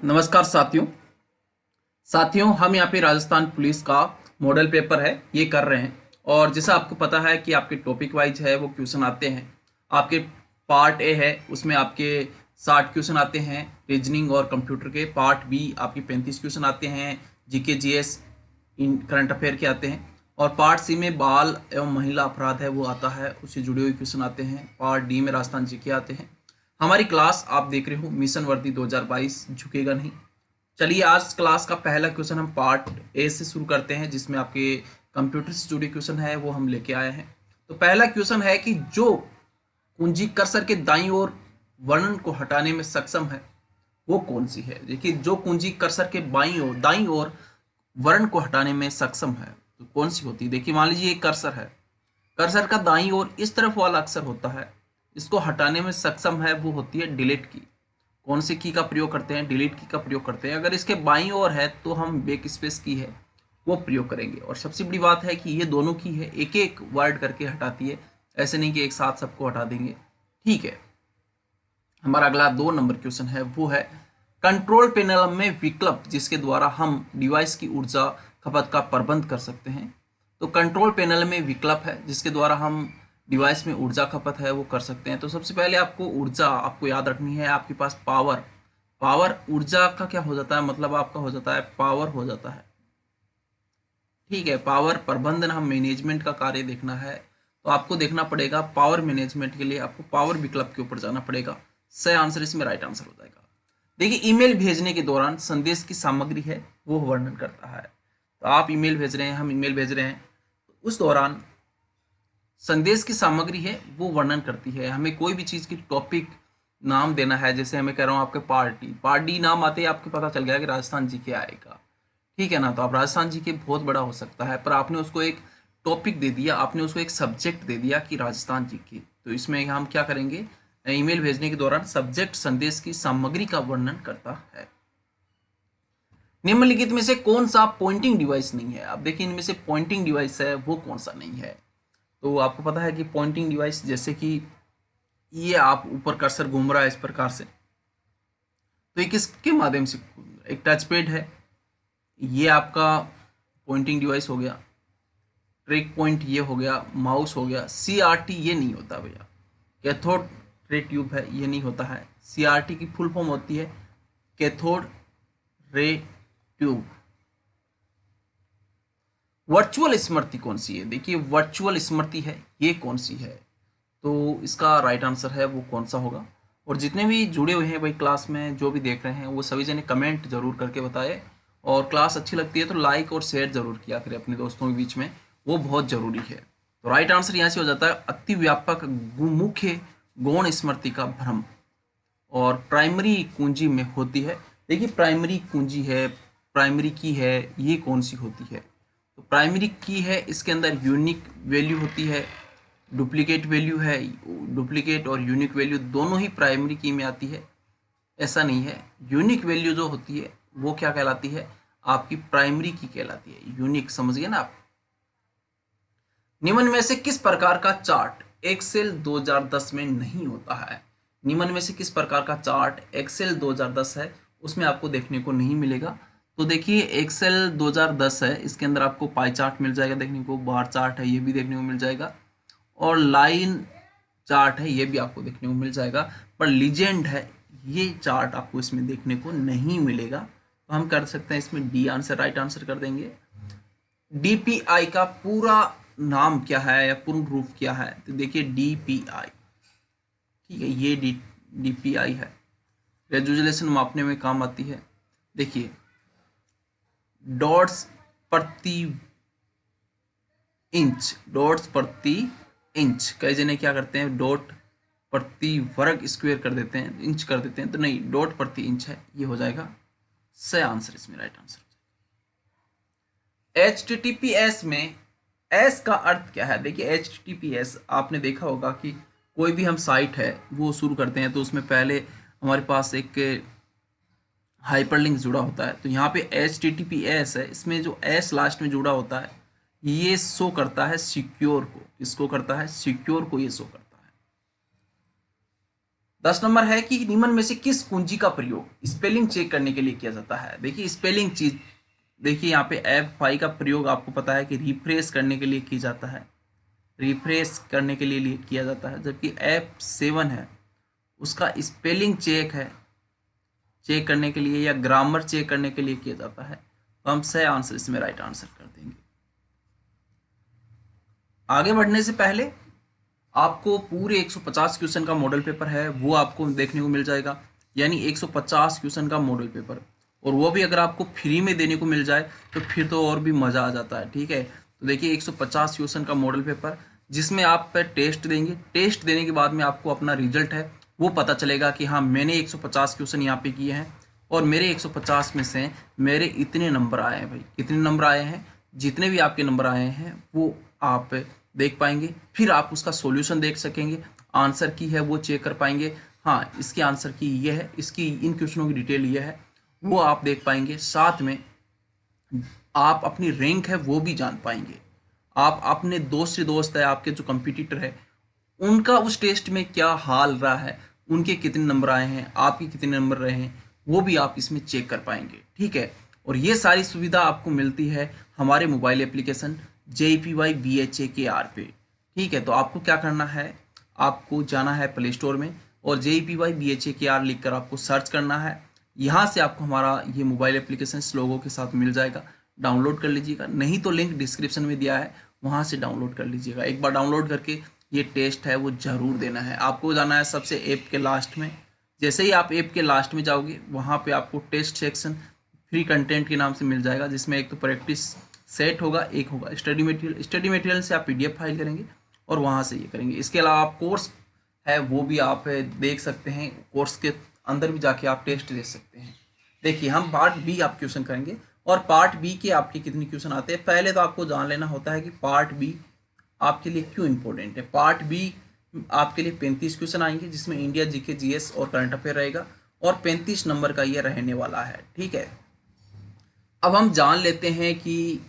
नमस्कार साथियों हम यहाँ पे राजस्थान पुलिस का मॉडल पेपर है ये कर रहे हैं। और जैसा आपको पता है कि आपके टॉपिक वाइज है वो क्वेश्चन आते हैं। आपके पार्ट ए है उसमें आपके 60 क्वेश्चन आते हैं रीजनिंग और कंप्यूटर के। पार्ट बी आपके 35 क्वेश्चन आते हैं जीके जीएस इन करंट अफेयर के आते हैं। और पार्ट सी में बाल एवं महिला अपराध है वो आता है, उससे जुड़े हुए क्वेश्चन आते हैं। पार्ट डी में राजस्थान जीके आते हैं। हमारी क्लास आप देख रहे हो मिशन वर्दी 2022 झुकेगा नहीं। चलिए आज क्लास का पहला क्वेश्चन हम पार्ट ए से शुरू करते हैं जिसमें आपके कंप्यूटर से जुड़े क्वेश्चन है वो हम लेके आए हैं। तो पहला क्वेश्चन है कि जो कुंजी कर्सर के दाईं ओर वर्णन को हटाने में सक्षम है वो कौन सी है। देखिए जो कुंजी कर्सर के दाईं ओर वर्ण को हटाने में सक्षम है तो कौन सी होती है। देखिए मान लीजिए एक कर्सर है, कर्सर का दाईं ओर इस तरफ वाला अक्षर होता है, इसको हटाने में सक्षम है वो होती है डिलीट की। कौन से की का प्रयोग करते हैं, डिलीट की का प्रयोग करते हैं। अगर इसके बाईं ओर है तो हम बैक स्पेस की है वो प्रयोग करेंगे। और सबसे बड़ी बात है कि ये दोनों की है एक एक वर्ड करके हटाती है, ऐसे नहीं कि एक साथ सबको हटा देंगे। ठीक है, हमारा अगला 2 नंबर क्वेश्चन है वो है कंट्रोल पैनल में विकल्प जिसके द्वारा हम डिवाइस की ऊर्जा खपत का प्रबंध कर सकते हैं। तो कंट्रोल पैनल में विकल्प है जिसके द्वारा हम डिवाइस में ऊर्जा खपत है वो कर सकते हैं। तो सबसे पहले आपको ऊर्जा आपको याद रखनी है। आपके पास पावर ऊर्जा का क्या हो जाता है, मतलब आपका हो जाता है पावर हो जाता है। ठीक है, पावर प्रबंधन हम मैनेजमेंट का कार्य देखना है तो आपको देखना पड़ेगा पावर मैनेजमेंट के लिए आपको पावर विकल्प के ऊपर जाना पड़ेगा। सही आंसर इसमें राइट आंसर हो जाएगा। देखिए ईमेल भेजने के दौरान संदेश की सामग्री है वो वर्णन करता है। तो आप ईमेल भेज रहे हैं, हम ईमेल भेज रहे हैं, उस दौरान संदेश की सामग्री है वो वर्णन करती है। हमें कोई भी चीज़ की टॉपिक नाम देना है, जैसे मैं कह रहा हूँ आपके पार्टी नाम आते ही आपको पता चल गया कि राजस्थान जी के आएगा। ठीक है ना, तो आप राजस्थान जी के बहुत बड़ा हो सकता है पर आपने उसको एक टॉपिक दे दिया, आपने उसको एक सब्जेक्ट दे दिया कि राजस्थान जी की। तो इसमें हम क्या करेंगे, ईमेल भेजने के दौरान सब्जेक्ट संदेश की सामग्री का वर्णन करता है। निम्नलिखित में से कौन सा पॉइंटिंग डिवाइस नहीं है। अब देखिए इनमें से पॉइंटिंग डिवाइस है वो कौन सा नहीं है। तो आपको पता है कि पॉइंटिंग डिवाइस जैसे कि ये आप ऊपर कर्सर घूम रहा है इस प्रकार से, तो ये किसके माध्यम से, एक टच पैड है, ये आपका पॉइंटिंग डिवाइस हो गया। ट्रैक पॉइंट ये हो गया, माउस हो गया। सीआरटी ये नहीं होता भैया, कैथोड रे ट्यूब है ये नहीं होता है। सीआरटी की फुल फॉर्म होती है कैथोड रे ट्यूब। वर्चुअल स्मृति कौन सी है, देखिए वर्चुअल स्मृति है ये कौन सी है। तो इसका राइट आंसर है वो कौन सा होगा। और जितने भी जुड़े हुए हैं भाई क्लास में जो भी देख रहे हैं वो सभी जने कमेंट जरूर करके बताए। और क्लास अच्छी लगती है तो लाइक और शेयर जरूर किया करें अपने दोस्तों के बीच में, वो बहुत जरूरी है। तो राइट आंसर यहाँ से हो जाता है अति व्यापक मुख्य गौण स्मृति का भ्रम और प्राइमरी कुंजी में होती है। देखिए प्राइमरी कुंजी है, प्राइमरी की है, ये कौन सी होती है। तो प्राइमरी की है, इसके अंदर यूनिक वैल्यू होती है, डुप्लीकेट वैल्यू है। डुप्लीकेट और यूनिक वैल्यू दोनों ही प्राइमरी की में आती है, ऐसा नहीं है। यूनिक वैल्यू जो होती है वो क्या कहलाती है, आपकी प्राइमरी की कहलाती है। यूनिक समझ गए ना आप। निम्न में से किस प्रकार का चार्ट एक्सेल 2010 में नहीं होता है। निम्न में से किस प्रकार का चार्ट एक्सेल 2010 है उसमें आपको देखने को नहीं मिलेगा। तो देखिए एक्सेल 2010 है, इसके अंदर आपको पाई चार्ट मिल जाएगा देखने को, बार चार्ट है ये भी देखने को मिल जाएगा, और लाइन चार्ट है ये भी आपको देखने को मिल जाएगा। पर लीजेंड है ये चार्ट आपको इसमें देखने को नहीं मिलेगा। तो हम कर सकते हैं इसमें डी आंसर राइट आंसर कर देंगे। डीपीआई का पूरा नाम क्या है या पूर्ण रूप क्या है, तो देखिए डीपीआई। ठीक है, ये डीपीआई है, रेजोल्यूशन मापने में काम आती है। देखिए डॉट्स प्रति इंच, डॉट्स प्रति इंच, कई जने क्या करते हैं डॉट प्रति वर्ग स्क्वायर कर देते हैं, इंच कर देते हैं, तो नहीं डॉट प्रति इंच है ये हो जाएगा सही आंसर, इसमें राइट आंसर। HTTPS में एस का अर्थ क्या है। देखिए HTTPS आपने देखा होगा कि कोई भी हम साइट है वो शुरू करते हैं तो उसमें पहले हमारे पास एक हाइपरलिंक जुड़ा होता है। तो यहाँ पे HTTPS है, इसमें जो एस लास्ट में जुड़ा होता है ये शो करता है सिक्योर को। किसको करता है, सिक्योर को ये शो करता है। 10 नंबर है कि निम्न में से किस कुंजी का प्रयोग स्पेलिंग चेक करने के लिए किया जाता है। देखिए स्पेलिंग चीज, देखिए यहाँ पे F5 का प्रयोग आपको पता है कि रिफ्रेश करने के लिए किया जाता है, रिफ्रेश करने के लिए किया जाता है, जबकि F7 है उसका स्पेलिंग चेक है, चेक करने के लिए या ग्रामर चेक करने के लिए किया जाता है। तो हम सही आंसर इसमें राइट आंसर कर देंगे। आगे बढ़ने से पहले आपको पूरे 150 क्वेश्चन का मॉडल पेपर है वो आपको देखने को मिल जाएगा, यानी 150 क्वेश्चन का मॉडल पेपर, और वो भी अगर आपको फ्री में देने को मिल जाए तो फिर तो और भी मज़ा आ जाता है। ठीक है, तो देखिए 150 क्वेश्चन का मॉडल पेपर जिसमें आप पे टेस्ट देंगे, टेस्ट देने के बाद में आपको अपना रिजल्ट है वो पता चलेगा कि हाँ मैंने 150 क्वेश्चन यहाँ पे किए हैं और मेरे 150 में से मेरे इतने नंबर आए हैं। भाई कितने नंबर आए हैं, जितने भी आपके नंबर आए हैं वो आप देख पाएंगे, फिर आप उसका सॉल्यूशन देख सकेंगे, आंसर की है वो चेक कर पाएंगे, हाँ इसकी आंसर की ये है, इसकी इन क्वेश्चनों की डिटेल ये है, वो आप देख पाएंगे। साथ में आप अपनी रैंक है वो भी जान पाएंगे, आप अपने दोस्त से दोस्त है आपके जो कंपटीटर है उनका उस टेस्ट में क्या हाल रहा है, उनके कितने नंबर आए हैं, आपके कितने नंबर रहे हैं, वो भी आप इसमें चेक कर पाएंगे। ठीक है, और ये सारी सुविधा आपको मिलती है हमारे मोबाइल एप्लीकेशन JPY BHAKR पे। ठीक है, तो आपको क्या करना है, आपको जाना है प्ले स्टोर में और JPY BHAKR लिख कर आपको सर्च करना है। यहाँ से आपको हमारा ये मोबाइल एप्लीकेशन लोगों के साथ मिल जाएगा, डाउनलोड कर लीजिएगा, नहीं तो लिंक डिस्क्रिप्शन में दिया है वहाँ से डाउनलोड कर लीजिएगा। एक बार डाउनलोड करके ये टेस्ट है वो ज़रूर देना है। आपको जाना है सबसे ऐप के लास्ट में, जैसे ही आप ऐप के लास्ट में जाओगे वहाँ पे आपको टेस्ट सेक्शन फ्री कंटेंट के नाम से मिल जाएगा, जिसमें एक तो प्रैक्टिस सेट होगा, एक होगा स्टडी मटेरियल। स्टडी मटेरियल से आप PDF फाइल करेंगे और वहाँ से ये करेंगे। इसके अलावा आप कोर्स है वो भी आप देख सकते हैं, कोर्स के अंदर भी जाके आप टेस्ट दे सकते हैं। देखिए हम पार्ट B आप क्वेश्चन करेंगे और पार्ट B के आपके कितने क्वेश्चन आते हैं पहले तो आपको जान लेना होता है कि पार्ट B आपके लिए क्यों इंपॉर्टेंट है। पार्ट B आपके लिए 35 क्वेश्चन आएंगे जिसमें इंडिया GK GS और करंट अफेयर रहेगा और 35 नंबर का ये रहने वाला है। ठीक है, अब हम जान लेते हैं कि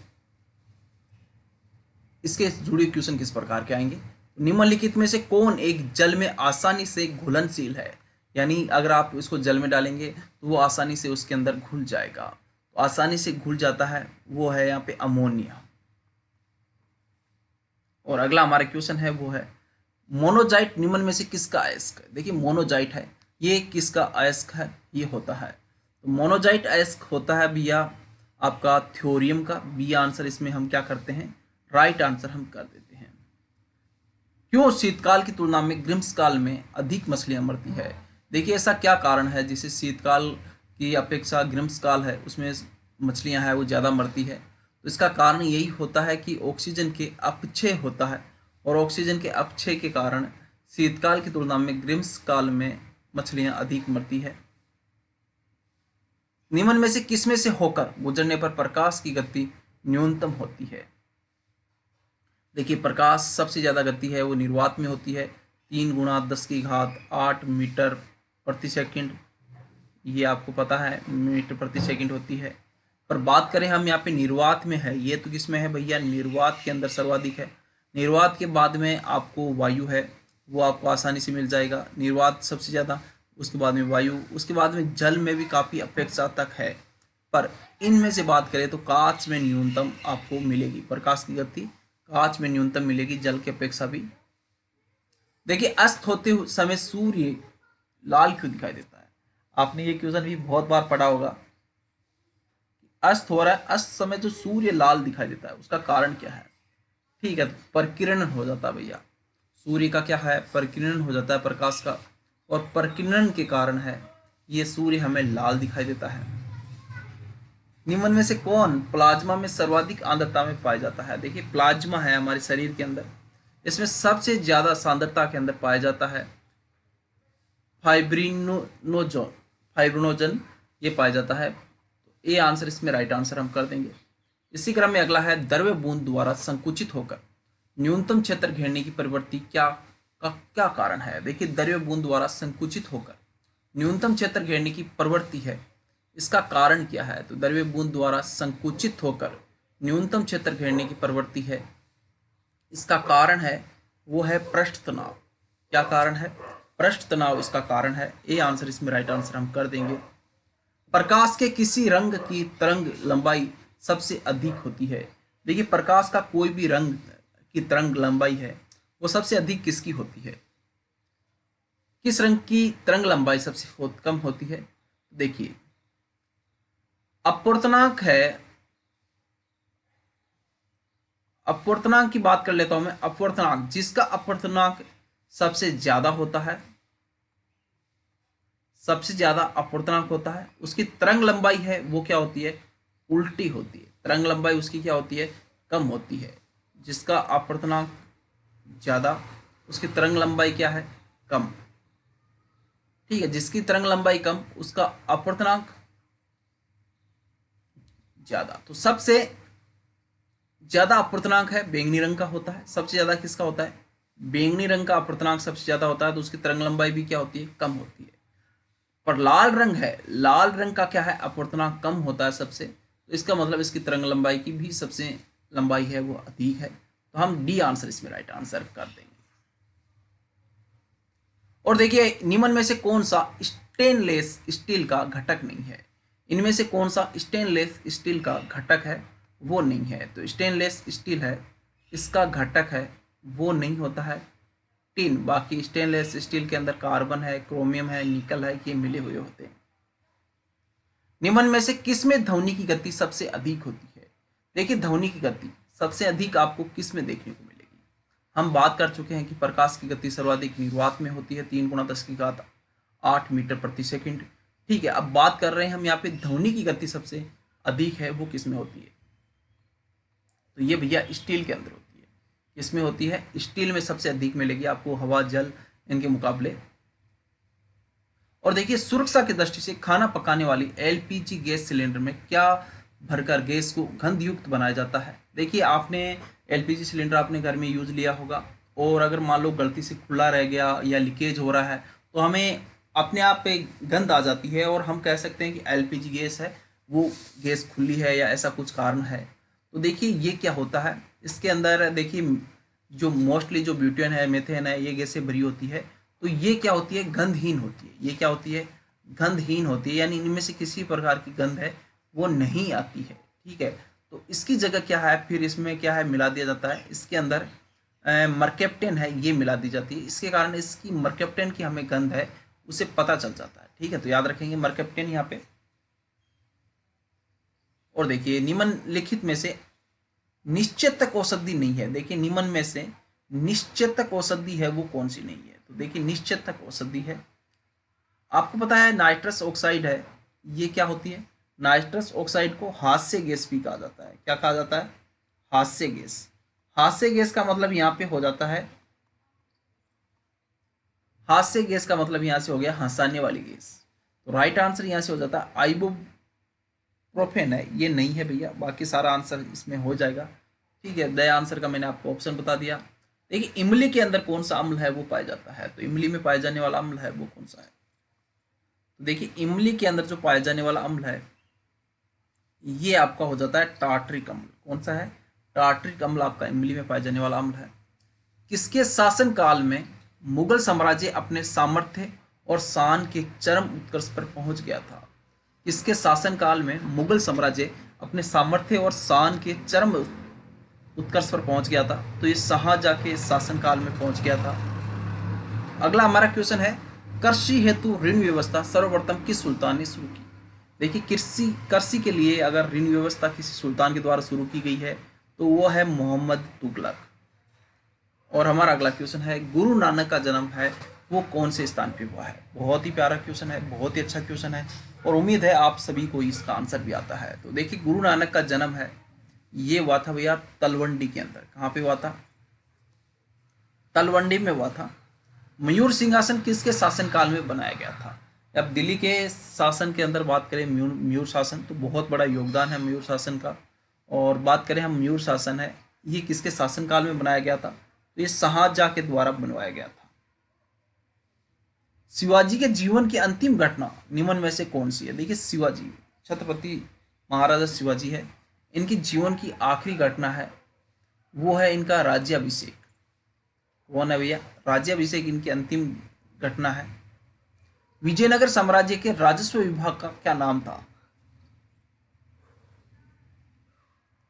इसके जुड़े क्वेश्चन किस प्रकार के आएंगे। निम्नलिखित में से कौन एक जल में आसानी से घुलनशील है, यानी अगर आप इसको जल में डालेंगे तो वो आसानी से उसके अंदर घुल जाएगा, तो आसानी से घुल जाता है वो है यहाँ पे अमोनिया। और अगला हमारा क्वेश्चन है वो है मोनोजाइट निम्न में से किसका अयस्क है। देखिए मोनोजाइट है ये किसका अयस्क है, ये होता है, तो मोनोजाइट अयस्क होता है भैया आपका थ्योरियम का। बी आंसर इसमें हम क्या करते हैं, राइट आंसर हम कर देते हैं। क्यों शीतकाल की तुलना में ग्रीष्मकाल में अधिक मछलियां मरती है। देखिए ऐसा क्या कारण है जिसे शीतकाल की अपेक्षा ग्रीष्मकाल है उसमें मछलियां है वो ज़्यादा मरती है। तो इसका कारण यही होता है कि ऑक्सीजन के अपक्षय होता है और ऑक्सीजन के अपक्षय के कारण शीतकाल की तुलना में ग्रीष्मकाल में मछलियां अधिक मरती है। निम्न में से किसमें से होकर गुजरने पर प्रकाश की गति न्यूनतम होती है। देखिए प्रकाश सबसे ज़्यादा गति है वो निर्वात में होती है, 3 × 10⁸ मीटर प्रति सेकंड, ये आपको पता है मीटर प्रति सेकंड होती है। पर बात करें हम यहाँ पे निर्वात में है, ये तो किस में है भैया, निर्वात के अंदर सर्वाधिक है। निर्वात के बाद में आपको वायु है वो आपको आसानी से मिल जाएगा, निर्वात सबसे ज़्यादा, उसके बाद में वायु, उसके बाद में जल में भी काफ़ी अपेक्षा तक है। पर इनमें से बात करें तो कांच में न्यूनतम आपको मिलेगी, प्रकाश की गति कांच में न्यूनतम मिलेगी, जल की अपेक्षा भी। देखिए अस्त होते समय सूर्य लाल क्यों दिखाई देता है। आपने ये क्वेश्चन भी बहुत बार पढ़ा होगा, अस्त हो रहा है, अस्त समय जो सूर्य लाल दिखाई देता है उसका कारण क्या है। ठीक है, तो परिकिरण हो जाता है भैया, सूर्य का क्या है, परिकिरण हो जाता है प्रकाश का, और परिकिरण के कारण है ये सूर्य हमें लाल दिखाई देता है। निम्न में से कौन प्लाज्मा में सर्वाधिक आर्द्रता में पाया जाता है। देखिए प्लाज्मा है हमारे शरीर के अंदर, इसमें सबसे ज्यादा सांद्रता के अंदर पाया जाता है फाइब्रिनोजन ये पाया जाता है। तो ए आंसर इसमें राइट आंसर हम कर देंगे। इसी क्रम में अगला है द्रव्य बूंद द्वारा संकुचित होकर न्यूनतम क्षेत्र घेरने की प्रवृत्ति क्या कारण है। देखिए द्रव्य बूंद द्वारा संकुचित होकर न्यूनतम क्षेत्र घेरने की प्रवृत्ति है, इसका कारण क्या है। तो द्रव्य बूंद द्वारा संकुचित होकर न्यूनतम क्षेत्र घेरने की प्रवृत्ति है, इसका कारण है वो है पृष्ठ तनाव। क्या कारण है, पृष्ठ तनाव इसका कारण है। ए आंसर इसमें राइट आंसर हम कर देंगे। प्रकाश के किसी रंग की तरंग लंबाई सबसे अधिक होती है। देखिए प्रकाश का कोई भी रंग की तरंग लंबाई है वो सबसे अधिक किसकी होती है, किस रंग की तरंग लंबाई सबसे कम होती है। देखिए अपवर्तनांक है, अपवर्तनांक की बात कर लेता हूं मैं। अपवर्तनांक, जिसका अपवर्तनांक सबसे ज्यादा होता है, सबसे ज्यादा अपवर्तनांक होता है, उसकी तरंग लंबाई है वो क्या होती है, उल्टी होती है। तरंग लंबाई उसकी क्या होती है, कम होती है। जिसका अपवर्तनांक ज्यादा उसकी तरंग लंबाई क्या है, कम। ठीक है, जिसकी तरंग लंबाई कम उसका अपवर्तनांक ज्यादा। तो सबसे ज्यादा अपवर्तनांक है बैंगनी रंग का होता है। सबसे ज्यादा किसका होता है, बैंगनी रंग का अपवर्तनांक सबसे ज्यादा होता है, तो उसकी तरंग लंबाई भी क्या होती है, कम होती है। पर लाल रंग है, लाल रंग का क्या है, अपवर्तनांक कम होता है सबसे, तो इसका मतलब इसकी तरंग लंबाई की भी सबसे लंबाई है वो अधिक है। तो हम डी आंसर इसमें राइट आंसर कर देंगे। और देखिए निम्न में से कौन सा स्टेनलेस स्टील का घटक नहीं है, इनमें से कौन सा स्टेनलेस स्टील का घटक है वो नहीं है। तो स्टेनलेस स्टील है, इसका घटक है वो नहीं होता है टिन। बाकी स्टेनलेस स्टील के अंदर कार्बन है, क्रोमियम है, निकल है, ये मिले हुए होते हैं। निम्न में से किसमें ध्वनि की गति सबसे अधिक होती है। देखिए ध्वनि की गति सबसे अधिक आपको किसमें देखने को मिलेगी। हम बात कर चुके हैं कि प्रकाश की गति सर्वाधिक निर्वात में होती है, 3 × 10⁸ मीटर प्रति सेकंड। ठीक है, अब बात कर रहे हैं हम यहाँ पे ध्वनि की गति सबसे अधिक है वो किसमें होती है, तो ये भैया स्टील के अंदर होती है। किसमें होती है, स्टील में सबसे अधिक मिलेगी आपको, हवा जल इनके मुकाबले। और देखिए सुरक्षा की दृष्टि से खाना पकाने वाली एलपीजी गैस सिलेंडर में क्या भरकर गैस को गंध युक्त बनाया जाता है। देखिए आपने एलपीजी सिलेंडर अपने घर में यूज लिया होगा, और अगर मान लो गलती से खुला रह गया या लीकेज हो रहा है तो हमें अपने आप पे गंध आ जाती है, और हम कह सकते हैं कि एलपीजी गैस है वो गैस खुली है या ऐसा कुछ कारण है। तो देखिए ये क्या होता है, इसके अंदर देखिए जो मोस्टली जो ब्यूटेन है, मेथेन है, ये गैसें भरी होती है। तो ये क्या होती है, गंधहीन होती है। ये क्या होती है, गंधहीन होती है, यानी इनमें से किसी प्रकार की गंध है वो नहीं आती है। ठीक है, तो इसकी जगह क्या है, फिर इसमें क्या है मिला दिया जाता है, इसके अंदर मर्केप्टेन है ये मिला दी जाती है। इसके कारण इसकी मर्केप्टेन की हमें गंध है उसे पता चल जाता है। ठीक है, तो याद रखेंगे मर्केप्टेन यहाँ पे। और देखिए निम्नलिखित में से निश्चेतक औषधि नहीं है। देखिए निम्न में से निश्चेतक औषधि है वो कौन सी नहीं है, तो देखिए निश्चेतक औषधि है, आपको पता है नाइट्रस ऑक्साइड है। ये क्या होती है, नाइट्रस ऑक्साइड को हास्य गैस भी कहा जाता है। क्या कहा जाता है, हास्य गैस। हास्य गैस का मतलब यहाँ पे हो जाता है, हास्य गैस का मतलब यहाँ से हो गया हंसाने वाली गैस। तो राइट आंसर यहाँ से हो जाता है आइबुप्रोफेन है, ये नहीं है भैया। बाकी सारा आंसर इसमें हो जाएगा। ठीक है, दया आंसर का मैंने आपको ऑप्शन बता दिया। देखिए इमली के अंदर कौन सा अम्ल है वो पाया जाता है, तो इमली में पाया जाने वाला अम्ल है वो कौन सा है, तो देखिए इमली के अंदर जो पाया जाने वाला अम्ल है ये आपका हो जाता है टार्टरिक अम्ल। कौन सा है, टार्टरिक अम्ल आपका इमली में पाया जाने वाला अम्ल है। किसके शासन काल में मुगल साम्राज्य अपने सामर्थ्य और शान के चरम उत्कर्ष पर पहुंच गया था। किसके शासन काल में मुगल साम्राज्य अपने सामर्थ्य और शान के चरम उत्कर्ष पर पहुंच गया था, तो ये शाहजहां के शासन काल में पहुंच गया था। अगला हमारा क्वेश्चन है, कृषि हेतु ऋण व्यवस्था सर्वप्रथम किस सुल्तान ने शुरू की। देखिए कृषि के लिए अगर ऋण व्यवस्था किसी सुल्तान के द्वारा शुरू की गई है तो वो है मोहम्मद तुगलक। और हमारा अगला क्वेश्चन है, गुरु नानक का जन्म है वो कौन से स्थान पे हुआ है। बहुत ही प्यारा क्वेश्चन है, बहुत ही अच्छा क्वेश्चन है, और उम्मीद है आप सभी को इसका आंसर भी आता है। तो देखिए गुरु नानक का जन्म है ये हुआ था भैया तलवंडी के अंदर। कहाँ पे हुआ था, तलवंडी में हुआ था। मयूर सिंहासन किसके शासन काल में बनाया गया था। अब दिल्ली के शासन के अंदर बात करें मयूर शासन, तो बहुत बड़ा योगदान है मयूर शासन का। और बात करें हम मयूर शासन है ये किसके शासन काल में बनाया गया था, तो ये शाहजहां के द्वारा बनवाया गया था। शिवाजी के जीवन की अंतिम घटना निम्न में से कौन सी है। देखिए शिवाजी, छत्रपति महाराजा शिवाजी है, इनकी जीवन की आखिरी घटना है वो है इनका राज्याभिषेक। कौन है भैया, राज्याभिषेक इनकी अंतिम घटना है। विजयनगर साम्राज्य के राजस्व विभाग का क्या नाम था?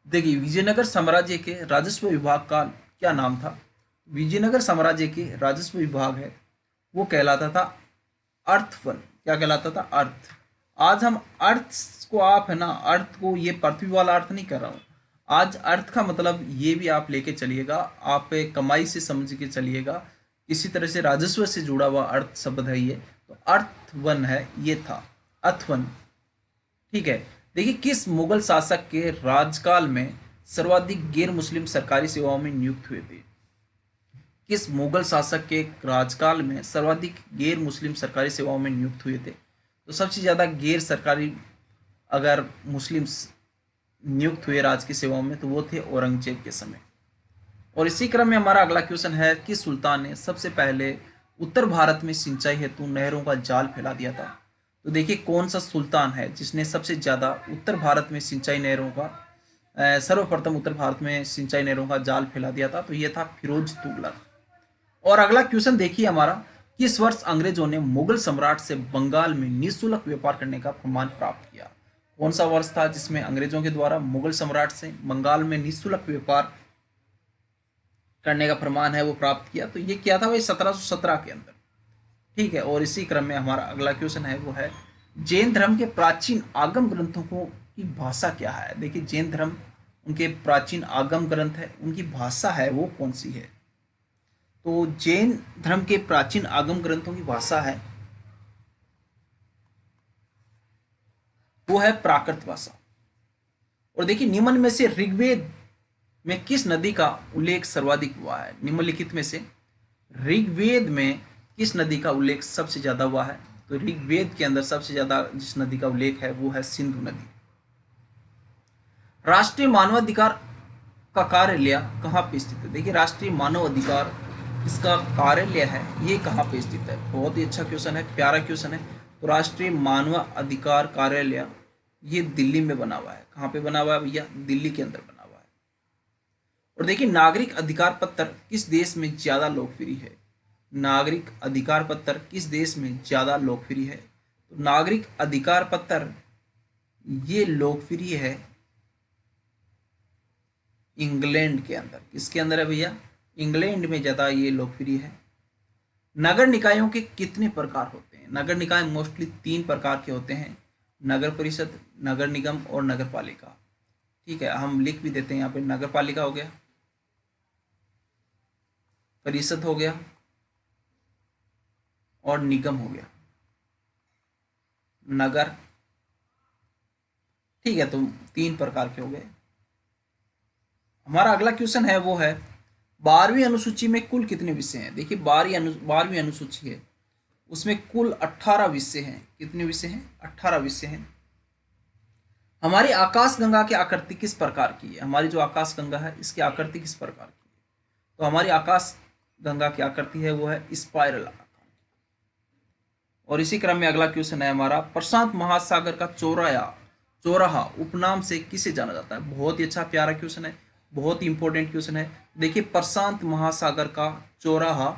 देखिए, विजयनगर साम्राज्य के राजस्व विभाग का क्या नाम था? विजयनगर साम्राज्य के राजस्व विभाग है वो कहलाता था अर्थवन। क्या कहलाता था? अर्थ। आज हम अर्थ को, आप है ना, अर्थ को ये पृथ्वी वाला अर्थ नहीं कर रहा हूँ। आज अर्थ का मतलब ये भी आप लेके चलिएगा, आप कमाई से समझ के चलिएगा, इसी तरह से राजस्व से जुड़ा हुआ अर्थ शब्द है ये, तो अर्थवन है, ये था अर्थवन। ठीक है। देखिए, किस मुगल शासक के राजकाल में सर्वाधिक गैर मुस्लिम सरकारी सेवाओं में नियुक्त हुए थे? किस मुगल शासक के राजकाल में सर्वाधिक गैर मुस्लिम सरकारी सेवाओं में नियुक्त हुए थे? तो सबसे ज़्यादा गैर सरकारी अगर मुस्लिम नियुक्त हुए राज की सेवाओं में तो वो थे औरंगजेब के समय। और इसी क्रम में हमारा अगला क्वेश्चन है कि सुल्तान ने सबसे पहले उत्तर भारत में सिंचाई हेतु नहरों का जाल फैला दिया था? तो देखिए, कौन सा सुल्तान है जिसने सबसे ज़्यादा उत्तर भारत में सिंचाई नहरों का सर्वप्रथम उत्तर भारत में सिंचाई नहरों का जाल फैला दिया था? तो ये था फिरोज तुगलक। और अगला क्वेश्चन देखिए हमारा, किस वर्ष अंग्रेजों ने मुगल सम्राट से बंगाल में निःशुल्क व्यापार करने का फरमान प्राप्त किया? कौन सा वर्ष था जिसमें अंग्रेजों के द्वारा मुगल सम्राट से बंगाल में निःशुल्क व्यापार करने का फरमान है वो प्राप्त किया? तो ये क्या था भाई? 1717 के अंदर। ठीक है। और इसी क्रम में हमारा अगला क्वेश्चन है वो है, जैन धर्म के प्राचीन आगम ग्रंथों को की भाषा क्या है? देखिए, जैन धर्म उनके प्राचीन आगम ग्रंथ है, उनकी भाषा है वो कौन सी है? तो जैन धर्म के प्राचीन आगम ग्रंथों की भाषा है वो है प्राकृत भाषा। और देखिए, निम्न में से ऋग्वेद में किस नदी का उल्लेख सर्वाधिक हुआ है? निम्नलिखित में से ऋग्वेद में किस नदी का उल्लेख सबसे ज्यादा हुआ है? तो ऋग्वेद के अंदर सबसे ज्यादा जिस नदी का उल्लेख है वो है सिंधु नदी। राष्ट्रीय मानवाधिकार का कार्यालय कहाँ पे स्थित है? देखिए, राष्ट्रीय मानव अधिकार इसका कार्यालय है ये कहाँ पे स्थित है? बहुत ही अच्छा क्वेश्चन है, प्यारा क्वेश्चन है। तो राष्ट्रीय मानव अधिकार कार्यालय ये दिल्ली में बना हुआ है। कहाँ पे बना हुआ है भैया? दिल्ली के अंदर बना हुआ है। और देखिए, नागरिक अधिकार पत्र किस देश में ज्यादा लोकप्रिय है? नागरिक अधिकार पत्र किस देश में ज्यादा लोकप्रिय है? तो नागरिक अधिकार पत्र ये लोकप्रिय है इंग्लैंड के अंदर। किसके अंदर है भैया? इंग्लैंड में ज्यादा ये लोकप्रिय है। नगर निकायों के कितने प्रकार होते हैं? नगर निकाय मोस्टली 3 प्रकार के होते हैं, नगर परिषद, नगर निगम और नगर पालिका। ठीक है, हम लिख भी देते हैं यहाँ पे, नगर पालिका हो गया, परिषद हो गया और निगम हो गया, नगर। ठीक है, तो 3 प्रकार के हो गए। हमारा अगला क्वेश्चन है वो है, 12वीं अनुसूची में कुल कितने विषय हैं? देखिए, 12वीं अनुसूची है उसमें कुल 18 विषय हैं। कितने विषय हैं? 18 विषय हैं। हमारी आकाशगंगा की आकृति किस प्रकार की है? हमारी जो आकाशगंगा है इसकी आकृति किस प्रकार की है? तो हमारी आकाशगंगा की आकृति है वो है स्पाइरल आकार। और इसी क्रम में अगला क्वेश्चन है हमारा, प्रशांत महासागर का चौराहा उपनाम से किसे जाना जाता है? बहुत ही अच्छा प्यारा क्वेश्चन है, बहुत ही इंपॉर्टेंट क्वेश्चन है। देखिए, प्रशांत महासागर का चौराहा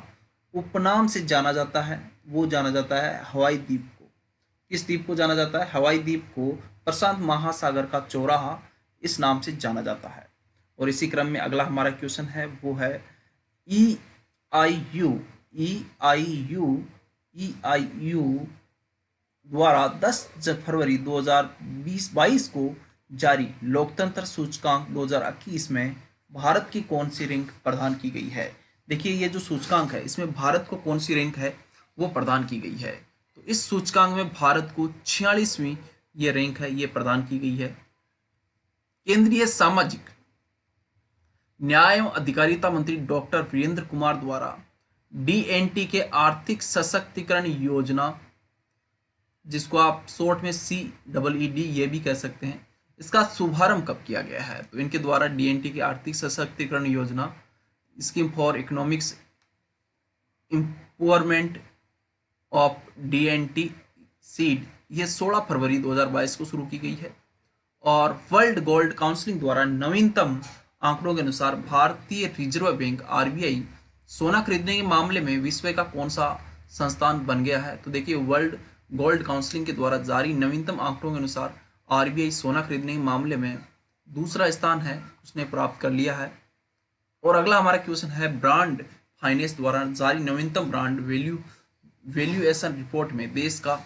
उपनाम से जाना जाता है, वो जाना जाता है हवाई द्वीप को। किस द्वीप को जाना जाता है? हवाई द्वीप को प्रशांत महासागर का चौराहा इस नाम से जाना जाता है। और इसी क्रम में अगला हमारा क्वेश्चन है वो है, EIU द्वारा 10 फरवरी 2022 को जारी लोकतंत्र सूचकांक 2021 में भारत की कौन सी रैंक प्रदान की गई है? देखिए, ये जो सूचकांक है इसमें भारत को कौन सी रैंक है वो प्रदान की गई है? तो इस सूचकांक में भारत को 46वीं ये रैंक है ये प्रदान की गई है। केंद्रीय सामाजिक न्याय एवं अधिकारिता मंत्री डॉक्टर वीरेंद्र कुमार द्वारा DNT के आर्थिक सशक्तिकरण योजना, जिसको आप शॉर्ट में CEED ये भी कह सकते हैं, इसका शुभारंभ कब किया गया है? तो इनके द्वारा DNT की आर्थिक सशक्तिकरण योजना, scheme for economics empowerment of DNT seed, ये 16 फरवरी 2022 को शुरू की गई है। और वर्ल्ड गोल्ड काउंसिलिंग द्वारा नवीनतम आंकड़ों के अनुसार भारतीय रिजर्व बैंक RBI सोना खरीदने के मामले में विश्व का कौन सा संस्थान बन गया है। तो देखिए वर्ल्ड गोल्ड काउंसिल के द्वारा जारी नवीनतम आंकड़ों के अनुसार आरबीआई सोना खरीदने के मामले में दूसरा स्थान है उसने प्राप्त कर लिया है। और अगला हमारा क्वेश्चन है, ब्रांड फाइनेंस द्वारा जारी नवीनतम ब्रांड वैल्यूएशन रिपोर्ट में देश का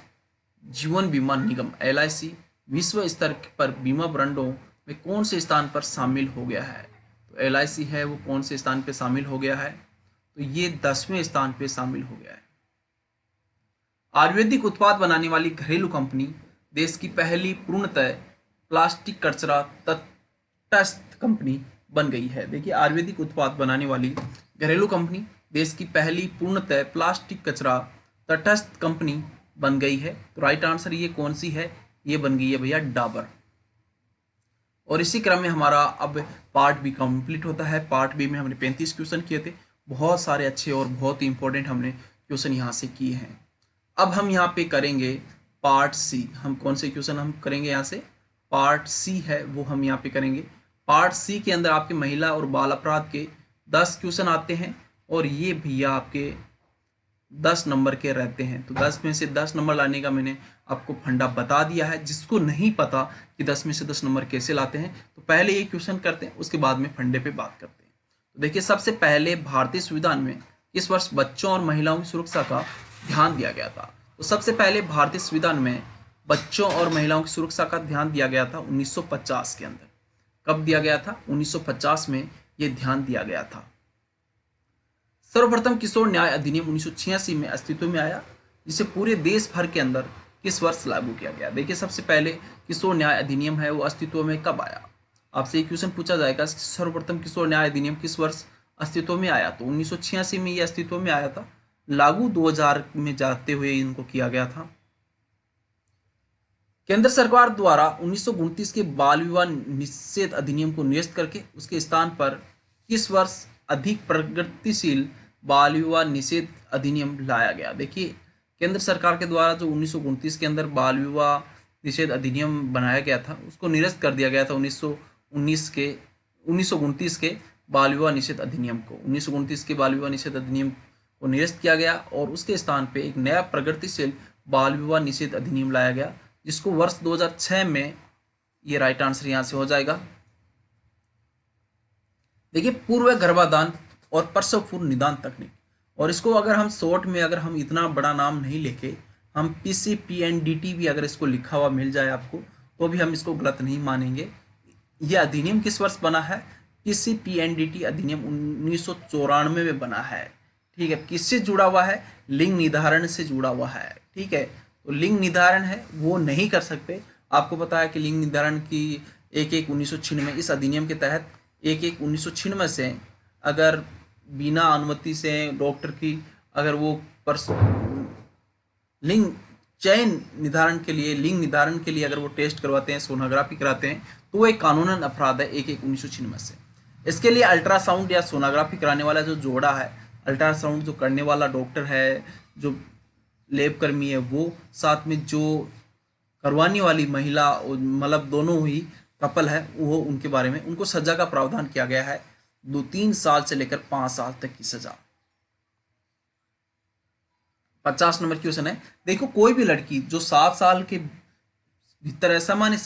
जीवन बीमा निगम LIC विश्व स्तर पर बीमा ब्रांडों में कौन से स्थान पर शामिल हो गया है? तो LIC है वो कौन से स्थान पर शामिल हो गया है? तो ये 10वें स्थान पर शामिल हो गया है। आयुर्वेदिक उत्पाद बनाने वाली घरेलू कंपनी देश की पहली पूर्णतः प्लास्टिक कचरा तटस्थ कंपनी बन गई है। देखिए आयुर्वेदिक उत्पाद बनाने वाली घरेलू कंपनी देश की पहली पूर्णतः प्लास्टिक कचरा तटस्थ कंपनी बन गई है। तो राइट आंसर ये कौन सी है? ये बन गई है भैया डाबर। और इसी क्रम में हमारा अब पार्ट बी कंप्लीट होता है। पार्ट बी में हमने 35 क्वेश्चन किए थे, बहुत सारे अच्छे और बहुत ही इंपॉर्टेंट हमने क्वेश्चन यहाँ से किए हैं। अब हम यहाँ पे करेंगे पार्ट सी। हम कौन से क्वेश्चन हम करेंगे यहाँ से? पार्ट सी है वो हम यहाँ पे करेंगे। पार्ट सी के अंदर आपके महिला और बाल अपराध के 10 क्वेश्चन आते हैं और ये भैया आपके 10 नंबर के रहते हैं। तो 10 में से 10 नंबर लाने का मैंने आपको फंडा बता दिया है। जिसको नहीं पता कि 10 में से 10 नंबर कैसे लाते हैं तो पहले ये क्वेश्चन करते हैं, उसके बाद में फंडे पे बात करते हैं। तो देखिए सबसे पहले भारतीय संविधान में इस वर्ष बच्चों और महिलाओं की सुरक्षा का ध्यान दिया गया था। तो सबसे पहले भारतीय संविधान में बच्चों और महिलाओं की सुरक्षा का ध्यान दिया गया था 1950 के अंदर। कब दिया गया था? 1950 में ये ध्यान दिया गया था। सर्वप्रथम किशोर न्याय अधिनियम 1986 में अस्तित्व में आया, जिसे पूरे देश भर के अंदर किस वर्ष लागू किया गया? देखिए सबसे पहले किशोर न्याय अधिनियम है वो अस्तित्व में कब आया? आपसे एक क्वेश्चन पूछा जाएगा, सर्वप्रथम किशोर न्याय अधिनियम किस वर्ष अस्तित्व में आया? तो 1986 में ये अस्तित्व में आया था। लागू 2000 में जाते हुए इनको किया गया था। केंद्र सरकार द्वारा 1929 के बाल विवाह निषेध अधिनियम को निरस्त करके उसके स्थान पर किस वर्ष अधिक प्रगतिशील बाल विवाह निषेध अधिनियम लाया गया? देखिए केंद्र सरकार के द्वारा जो 1929 के अंदर बाल विवाह निषेध अधिनियम बनाया गया था उसको निरस्त कर दिया गया था 1929 के बाल विवाह निषेध अधिनियम को। 1929 के बाल विवाह निषेध अधिनियम को निरस्त किया गया और उसके स्थान पे एक नया प्रगतिशील बाल विवाह निषेध अधिनियम लाया गया, जिसको वर्ष 2006 में, ये राइट आंसर यहां से हो जाएगा। देखिए पूर्व गर्भाधान और प्रसव पूर्व निदान तकनीक, और इसको अगर हम शॉर्ट में, अगर हम इतना बड़ा नाम नहीं लेके हम PCPNDT भी अगर इसको लिखा हुआ मिल जाए आपको तो भी हम इसको गलत नहीं मानेंगे। यह अधिनियम किस वर्ष बना है? PCPNDT अधिनियम 1994 में बना है। ठीक है, किससे जुड़ा हुआ है? लिंग निर्धारण से जुड़ा हुआ है। ठीक है, तो लिंग निर्धारण है वो नहीं कर सकते। आपको पता है कि लिंग निर्धारण की 1/1/1996 इस अधिनियम के तहत 1/1/1996 से अगर बिना अनुमति से डॉक्टर की अगर वो लिंग निर्धारण के लिए अगर वो टेस्ट करवाते हैं, सोनोग्राफी कराते हैं, तो वो एक कानूनन अपराध है 1/1/1996 से। इसके लिए अल्ट्रासाउंड या सोनोग्राफी कराने वाला जो जोड़ा है, अल्ट्रासाउंड जो करने वाला डॉक्टर है, जो लैब कर्मी है, वो साथ में जो करवाने वाली महिला, मतलब दोनों ही कपल है, वो उनके बारे में उनको सजा का प्रावधान किया गया है 3 साल से लेकर 5 साल तक की सजा। 50 नंबर क्वेश्चन है। देखो कोई भी लड़की जो 7 साल के भीतर सामान्य,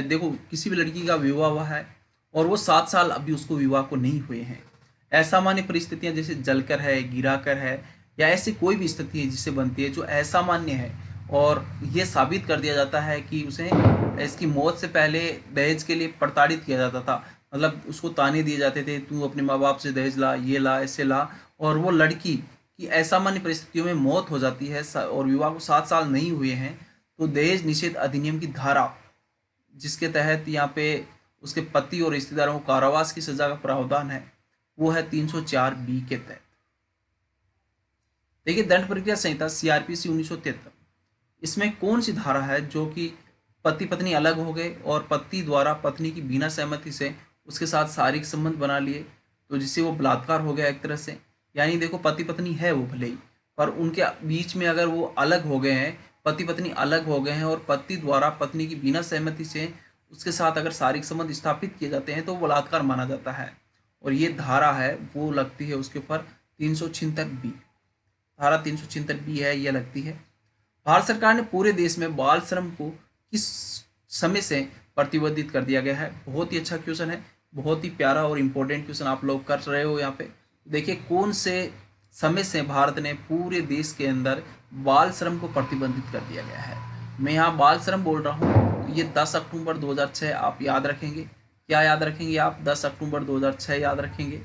देखो किसी भी लड़की का विवाह हुआ है और वो 7 साल अभी उसको विवाह को नहीं हुए हैं, असामान्य परिस्थितियां जैसे जलकर है, गिराकर है, या ऐसी कोई भी स्थिति है जिससे बनती है जो असामान्य है और ये साबित कर दिया जाता है कि उसे इसकी मौत से पहले दहेज के लिए प्रताड़ित किया जाता था। मतलब उसको ताने दिए जाते थे, तू अपने माँ बाप से दहेज ला, ये ला, ऐसे ला, और वो लड़की की असामान्य परिस्थितियों में मौत हो जाती है और विवाह को 7 साल नहीं हुए हैं, तो दहेज निषेध अधिनियम की धारा जिसके तहत यहाँ पे उसके पति और रिश्तेदारों को कारावास की सजा का प्रावधान है वो है 304B के तहत। देखिए दंड प्रक्रिया संहिता CRPC 1973, इसमें कौन सी धारा है जो कि पति पत्नी अलग हो गए और पति द्वारा पत्नी की बिना सहमति से उसके साथ शारीरिक संबंध बना लिए, तो जिससे वो बलात्कार हो गया एक तरह से। यानी देखो पति पत्नी है वो भले ही, पर उनके बीच में अगर वो अलग हो गए हैं, पति पत्नी अलग हो गए हैं और पति द्वारा पत्नी की बिना सहमति से उसके साथ अगर शारीरिक संबंध स्थापित किए जाते हैं तो बलात्कार माना जाता है, और ये धारा है वो लगती है उसके ऊपर 376B। धारा 376 भी है, यह लगती है। भारत सरकार ने पूरे देश में बाल श्रम को किस समय से प्रतिबंधित कर दिया गया है? बहुत ही अच्छा क्वेश्चन है, बहुत ही प्यारा और इम्पोर्टेंट क्वेश्चन आप लोग कर रहे हो यहाँ पे। देखिए कौन से समय से भारत ने पूरे देश के अंदर बाल श्रम को प्रतिबंधित कर दिया गया है? मैं यहाँ बाल श्रम बोल रहा हूँ, ये 10 अक्टूबर 2006 आप याद रखेंगे। क्या याद रखेंगे आप? 10 अक्टूबर 2006 याद रखेंगे।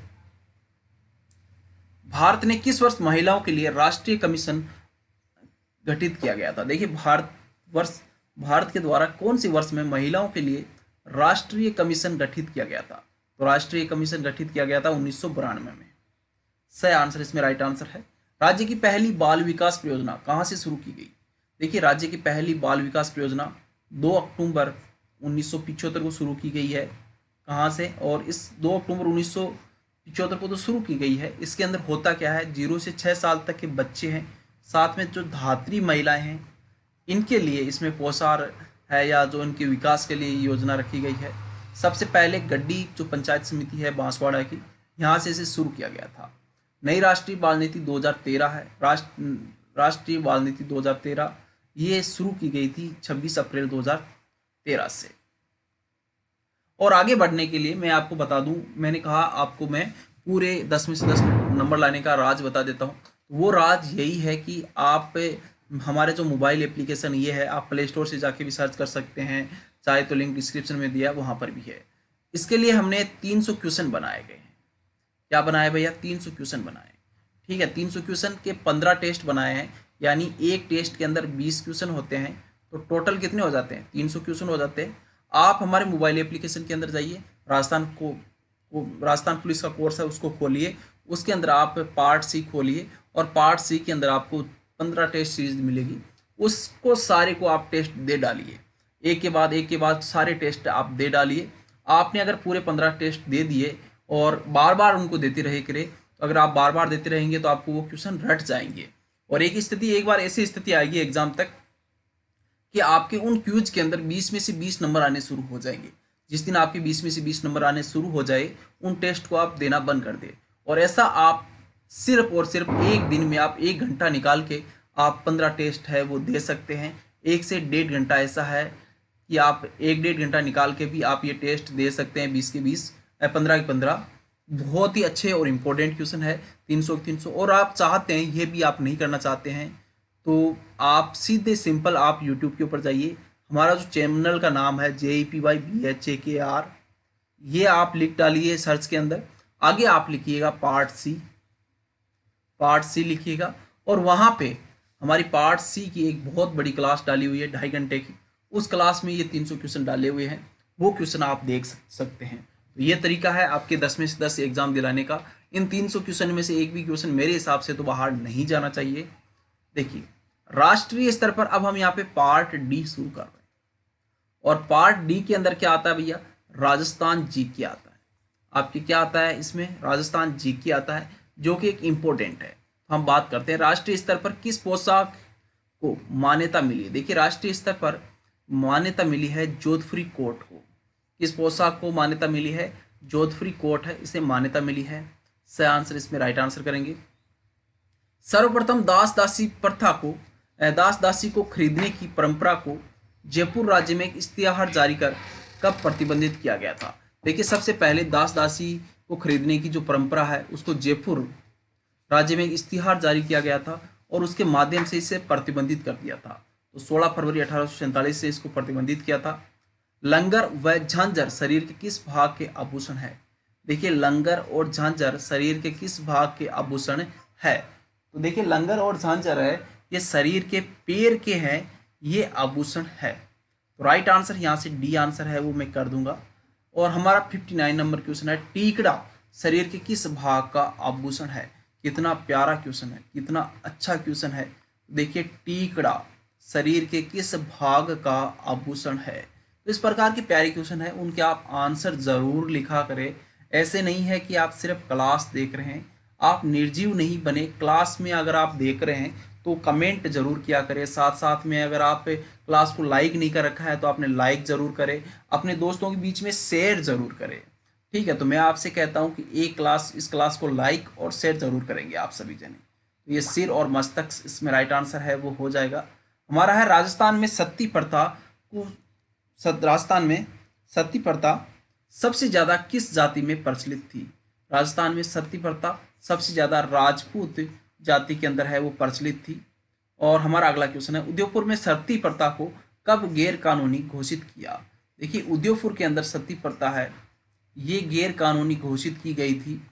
भारत ने किस वर्ष महिलाओं के लिए राष्ट्रीय कमीशन गठित किया गया था? देखिए भारत के द्वारा कौन सी वर्ष में महिलाओं के लिए राष्ट्रीय कमीशन गठित किया गया था? तो राष्ट्रीय कमीशन गठित किया गया था 1992 में। सही आंसर इसमें राइट आंसर है। राज्य की पहली बाल विकास परियोजना कहाँ से शुरू की गई? देखिए राज्य की पहली बाल विकास परियोजना 2 अक्टूबर 1975 को शुरू की गई है। कहाँ से? और इस 2 अक्टूबर 1975 को तो शुरू की गई है। इसके अंदर होता क्या है, 0 से 6 साल तक के बच्चे हैं, साथ में जो धात्री महिलाएं हैं, इनके लिए इसमें पोषाहार है या जो इनके विकास के लिए योजना रखी गई है। सबसे पहले गड्डी जो पंचायत समिति है बांसवाड़ा की, यहाँ से इसे शुरू किया गया था। नई राष्ट्रीय बाल नीति 2013 है, राष्ट्रीय बाल नीति 2013 ये शुरू की गई थी 26 अप्रैल 2013 से। और आगे बढ़ने के लिए मैं आपको बता दूं, मैंने कहा आपको मैं पूरे 10 में से 10 नंबर लाने का राज बता देता हूं। वो राज यही है कि आप हमारे जो मोबाइल एप्लीकेशन ये है, आप प्ले स्टोर से जाके भी सर्च कर सकते हैं, चाहे तो लिंक डिस्क्रिप्शन में दिया वहाँ पर भी है। इसके लिए हमने 300 क्वेश्चन बनाए गए हैं। क्या बनाए भैया? 300 क्वेश्चन बनाए। ठीक है, 300 क्वेश्चन के 15 टेस्ट बनाए हैं, यानी एक टेस्ट के अंदर 20 क्वेश्चन होते हैं। तो टोटल कितने हो जाते हैं? 300 क्वेश्चन हो जाते हैं। आप हमारे मोबाइल एप्लीकेशन के अंदर जाइए, राजस्थान पुलिस का कोर्स है उसको खोलिए, उसके अंदर आप पार्ट सी खोलिए और पार्ट सी के अंदर आपको 15 टेस्ट सीरीज मिलेगी। उसको सारे को आप टेस्ट दे डालिए, एक के बाद सारे टेस्ट आप दे डालिए। आपने अगर पूरे 15 टेस्ट दे दिए और बार बार उनको देते रहे करें, तो अगर आप बार बार देते रहेंगे तो आपको वो क्वेश्चन रट जाएंगे। और एक बार ऐसी स्थिति आएगी एग्जाम तक कि आपके उन क्यूज के अंदर 20 में से 20 नंबर आने शुरू हो जाएंगे। जिस दिन आपके 20 में से 20 नंबर आने शुरू हो जाए, उन टेस्ट को आप देना बंद कर दे। और ऐसा आप सिर्फ और सिर्फ एक दिन में आप 1 घंटा निकाल के आप 15 टेस्ट है वो दे सकते हैं। 1 से 1.5 घंटा ऐसा है कि आप 1-1.5 घंटा निकाल के भी आप ये टेस्ट दे सकते हैं, 20 के 20, 15 के 15। बहुत ही अच्छे और इम्पोर्टेंट क्वेश्चन है, 300 के 300। और आप चाहते हैं ये भी आप नहीं करना चाहते हैं तो आप सीधे सिंपल आप यूट्यूब के ऊपर जाइए। हमारा जो चैनल का नाम है JEPYBHAKR, ये आप लिख डालिए सर्च के अंदर। आगे आप लिखिएगा पार्ट सी लिखिएगा, और वहाँ पे हमारी पार्ट सी की एक बहुत बड़ी क्लास डाली हुई है 2.5 घंटे की। उस क्लास में ये 300 क्वेश्चन डाले हुए हैं, वो क्वेश्चन आप देख सकते हैं। तो ये तरीका है आपके 10 में से 10 एग्जाम दिलाने का। इन 300 क्वेश्चन में से एक भी क्वेश्चन मेरे हिसाब से तो बाहर नहीं जाना चाहिए। देखिए राष्ट्रीय स्तर पर अब हम यहाँ पे पार्ट डी शुरू कर रहे हैं, और पार्ट डी के अंदर क्या आता है भैया? राजस्थान जीके आता है। आपके क्या आता है इसमें? राजस्थान जीके आता है, जो कि एक इम्पोर्टेंट है। हम बात करते हैं राष्ट्रीय स्तर पर किस पोशाक को मान्यता मिली है। देखिए राष्ट्रीय स्तर पर मान्यता मिली है जोधपुरी कोट को। किस पोशाक को मान्यता मिली है? जोधपुरी कोट है, इसे मान्यता मिली है। सही आंसर इसमें राइट आंसर करेंगे। सर्वप्रथम दास दासी को खरीदने की परंपरा को जयपुर राज्य में एक इश्तिहार जारी कर कब प्रतिबंधित किया गया था? देखिए सबसे पहले दास दासी को खरीदने की जो परंपरा है उसको जयपुर राज्य में एक इश्तिहार जारी किया गया था, और उसके माध्यम से इसे प्रतिबंधित कर दिया था। तो 16 फरवरी 1847 से इसको प्रतिबंधित किया था। लंगर व झांझर शरीर के किस भाग के आभूषण है? देखिए लंगर और झांझर शरीर के किस भाग के आभूषण है? तो देखिए लंगर और झांझर है ये शरीर के पैर के हैं, ये आभूषण है। तो राइट आंसर यहाँ से डी आंसर है, वो मैं कर दूंगा। और हमारा 59 नंबर क्वेश्चन है, टीकड़ा शरीर के किस भाग का आभूषण है? कितना प्यारा क्वेश्चन है, कितना अच्छा क्वेश्चन है। देखिए टीकड़ा शरीर के किस भाग का आभूषण है। तो इस प्रकार के प्यारे क्वेश्चन है, उनके आप आंसर जरूर लिखा करें। ऐसे नहीं है कि आप सिर्फ क्लास देख रहे हैं, आप निर्जीव नहीं बने। क्लास में अगर आप देख रहे हैं तो कमेंट जरूर किया करें, साथ साथ में अगर आप क्लास को लाइक नहीं कर रखा है तो आपने लाइक जरूर करें, अपने दोस्तों के बीच में शेयर जरूर करें। ठीक है, तो मैं आपसे कहता हूं कि इस क्लास को लाइक और शेयर जरूर करेंगे आप सभी जने। तो ये सिर और मस्तक इसमें राइट आंसर है वो हो जाएगा। हमारा है राजस्थान में सती प्रथा को राजस्थान में सती प्रथा सबसे ज़्यादा किस जाति में प्रचलित थी? राजस्थान में सती प्रथा सबसे ज़्यादा राजपूत जाति के अंदर है वो प्रचलित थी। और हमारा अगला क्वेश्चन है उदयपुर में सती प्रथा को कब गैर कानूनी घोषित किया? देखिए उदयपुर के अंदर सती प्रथा है ये गैर कानूनी घोषित की गई थी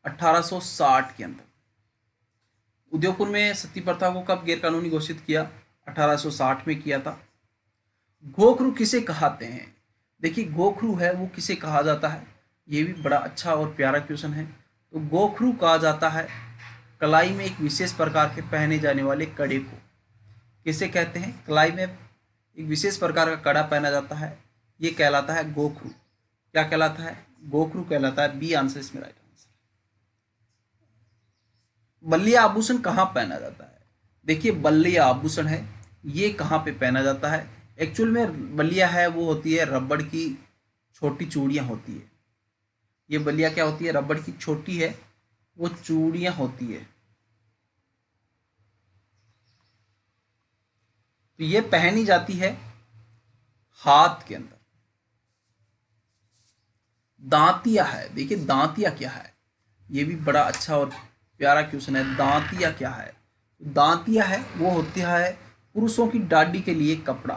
1860 के अंदर। उदयपुर में सती प्रथा को कब गैर कानूनी घोषित किया? 1860 में किया था। गोखरू किसे कहते हैं? देखिए गोखरू है वो किसे कहा जाता है? ये भी बड़ा अच्छा और प्यारा क्वेश्चन है। तो गोखरू कहा जाता है कलाई में एक विशेष प्रकार के पहने जाने वाले कड़े को। किसे कहते हैं? कलाई में एक विशेष प्रकार का कड़ा पहना जाता है ये कहलाता है गोखरू। क्या कहलाता है? गोखरू कहलाता है। बी आंसर इसमें राइट आंसर। बल्लिया आभूषण कहाँ पहना जाता है? देखिए बल्लिया आभूषण है ये कहाँ पे पहना जाता है? एक्चुअल में बल्लिया है वो होती है रबड़ की छोटी चूड़ियाँ होती है। ये बल्लिया क्या होती है? रबड़ की छोटी है वो चूड़ियाँ होती है। तो ये पहनी जाती है हाथ के अंदर। दांतिया है। देखिए दांतिया क्या है? ये भी बड़ा अच्छा और प्यारा क्वेश्चन है। दांतिया क्या है? दांतिया है वो होता है पुरुषों की डाडी के लिए कपड़ा।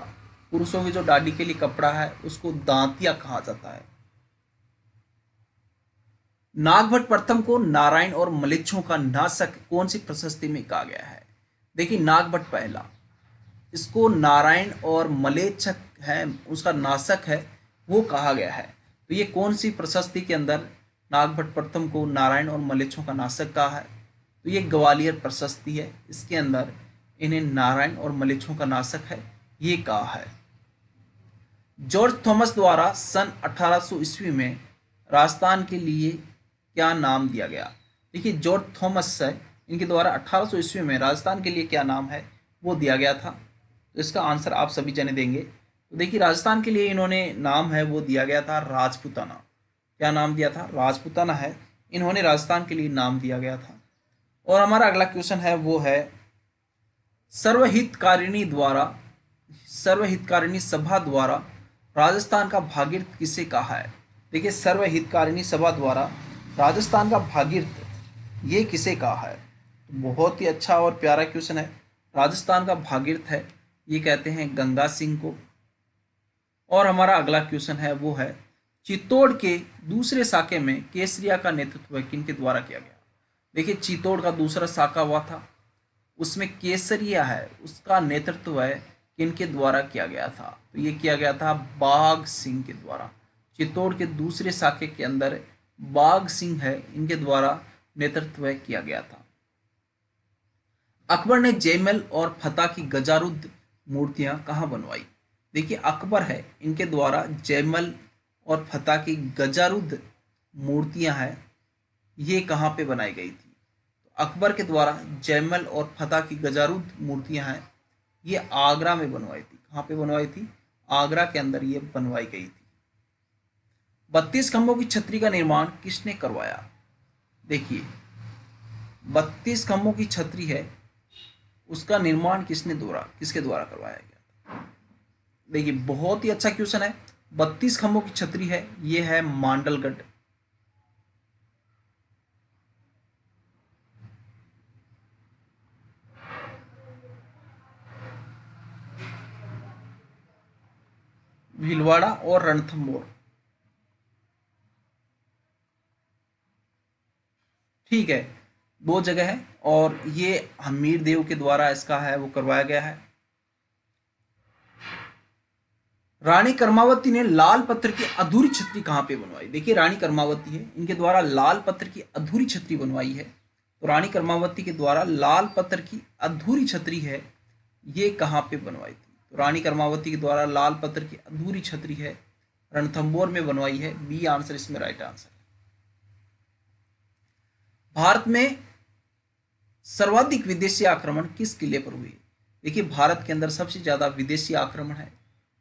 पुरुषों की जो डाडी के लिए कपड़ा है उसको दांतिया कहा जाता है। नागभट्ट प्रथम को नारायण और मलेच्छों का नाशक कौन सी प्रशस्ति में कहा गया है? देखिए नागभट्ट पहला इसको नारायण और मलेच्छ है उसका नाशक है वो कहा गया है। तो ये कौन सी प्रशस्ति के अंदर नागभट्ट प्रथम को नारायण और मलेच्छों का नाशक कहा है? तो ये ग्वालियर प्रशस्ति है इसके अंदर इन्हें नारायण और मलेच्छों का नाशक है ये कहा है। जॉर्ज थॉमस द्वारा सन 1800 ईस्वी में राजस्थान के लिए क्या नाम दिया गया? देखिए जॉर्ज थॉमस है इनके द्वारा 1800 ईस्वी में राजस्थान के लिए क्या नाम है वो दिया गया था। तो इसका आंसर आप सभी जने देंगे। तो देखिए राजस्थान के लिए इन्होंने नाम है वो दिया गया था राजपूताना। क्या नाम दिया था? राजपूताना है इन्होंने राजस्थान के लिए नाम दिया गया था। और हमारा अगला क्वेश्चन है वो है सर्वहितकारिणी सभा द्वारा राजस्थान का भागीरथ किसे कहा है? देखिए सर्वहितकारिणी सभा द्वारा राजस्थान का भागीरथ ये किसे कहा है? बहुत ही अच्छा और प्यारा क्वेश्चन है। राजस्थान का भागीरथ है ये कहते हैं गंगा सिंह को। और हमारा अगला क्वेश्चन है वो है चित्तौड़ के दूसरे शाखे में केसरिया का नेतृत्व किनके द्वारा किया गया? देखिए चित्तौड़ का दूसरा शाखा हुआ था उसमें केसरिया है उसका नेतृत्व है किनके द्वारा किया गया था? तो ये किया गया था बाघ सिंह के द्वारा। चित्तौड़ के दूसरे शाखे के अंदर बाघ सिंह है इनके द्वारा नेतृत्व किया गया था। अकबर ने जयमल और फतेह की गजारुद्ध मूर्तियां कहाँ बनवाई? देखिए अकबर है इनके द्वारा जयमल और फतेह की गजारुद्ध मूर्तियां हैं ये कहाँ पे बनाई गई थी? तो अकबर के द्वारा जयमल और फतेह की गजारुद्ध मूर्तियां हैं ये आगरा में बनवाई थी। कहाँ पे बनवाई थी? आगरा के अंदर ये बनवाई गई थी। 32 खंभों की छतरी का निर्माण किसने करवाया? देखिए 32 खंभों की छतरी है उसका निर्माण किसके द्वारा करवाया गया? देखिए बहुत ही अच्छा क्वेश्चन है। 32 खंभों की छतरी है ये है मांडलगढ़। भीलवाड़ा और रणथंभौर। ठीक है दो जगह है और ये हमीर देव के द्वारा इसका है वो करवाया गया है। रानी कर्मावती ने लाल पत्थर की अधूरी छतरी कहाँ पे बनवाई? देखिए रानी कर्मावती है इनके द्वारा लाल पत्थर की अधूरी छतरी बनवाई है। तो रानी कर्मावती के द्वारा लाल पत्थर की अधूरी छतरी है ये कहाँ पे बनवाई थी? तो रानी कर्मावती के द्वारा लाल पत्थर की अधूरी छतरी है रणथंभौर में बनवाई है। बी आंसर इसमें राइट आंसर है। भारत में सर्वाधिक विदेशी आक्रमण किस किले पर हुए? देखिए भारत के अंदर सबसे ज्यादा विदेशी आक्रमण है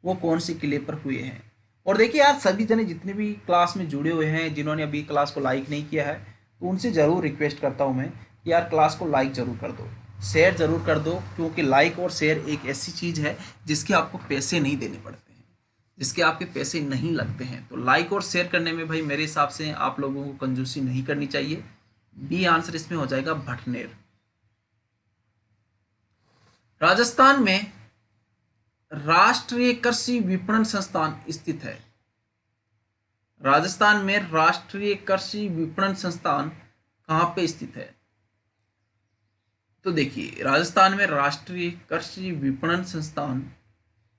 वो कौन से किले पर हुए हैं? और देखिए यार सभी जने जितने भी क्लास में जुड़े हुए हैं जिन्होंने अभी क्लास को लाइक नहीं किया है तो उनसे ज़रूर रिक्वेस्ट करता हूं मैं कि यार क्लास को लाइक ज़रूर कर दो, शेयर ज़रूर कर दो, क्योंकि लाइक और शेयर एक ऐसी चीज़ है जिसके आपको पैसे नहीं देने पड़ते हैं, जिसके आपके पैसे नहीं लगते हैं। तो लाइक और शेयर करने में भाई मेरे हिसाब से आप लोगों को कंजूसी नहीं करनी चाहिए। बी आंसर इसमें हो जाएगा भटनेर। राजस्थान में राष्ट्रीय कृषि विपणन संस्थान स्थित है। राजस्थान में राष्ट्रीय कृषि विपणन संस्थान कहाँ पे स्थित है? तो देखिए, राजस्थान में राष्ट्रीय कृषि विपणन संस्थान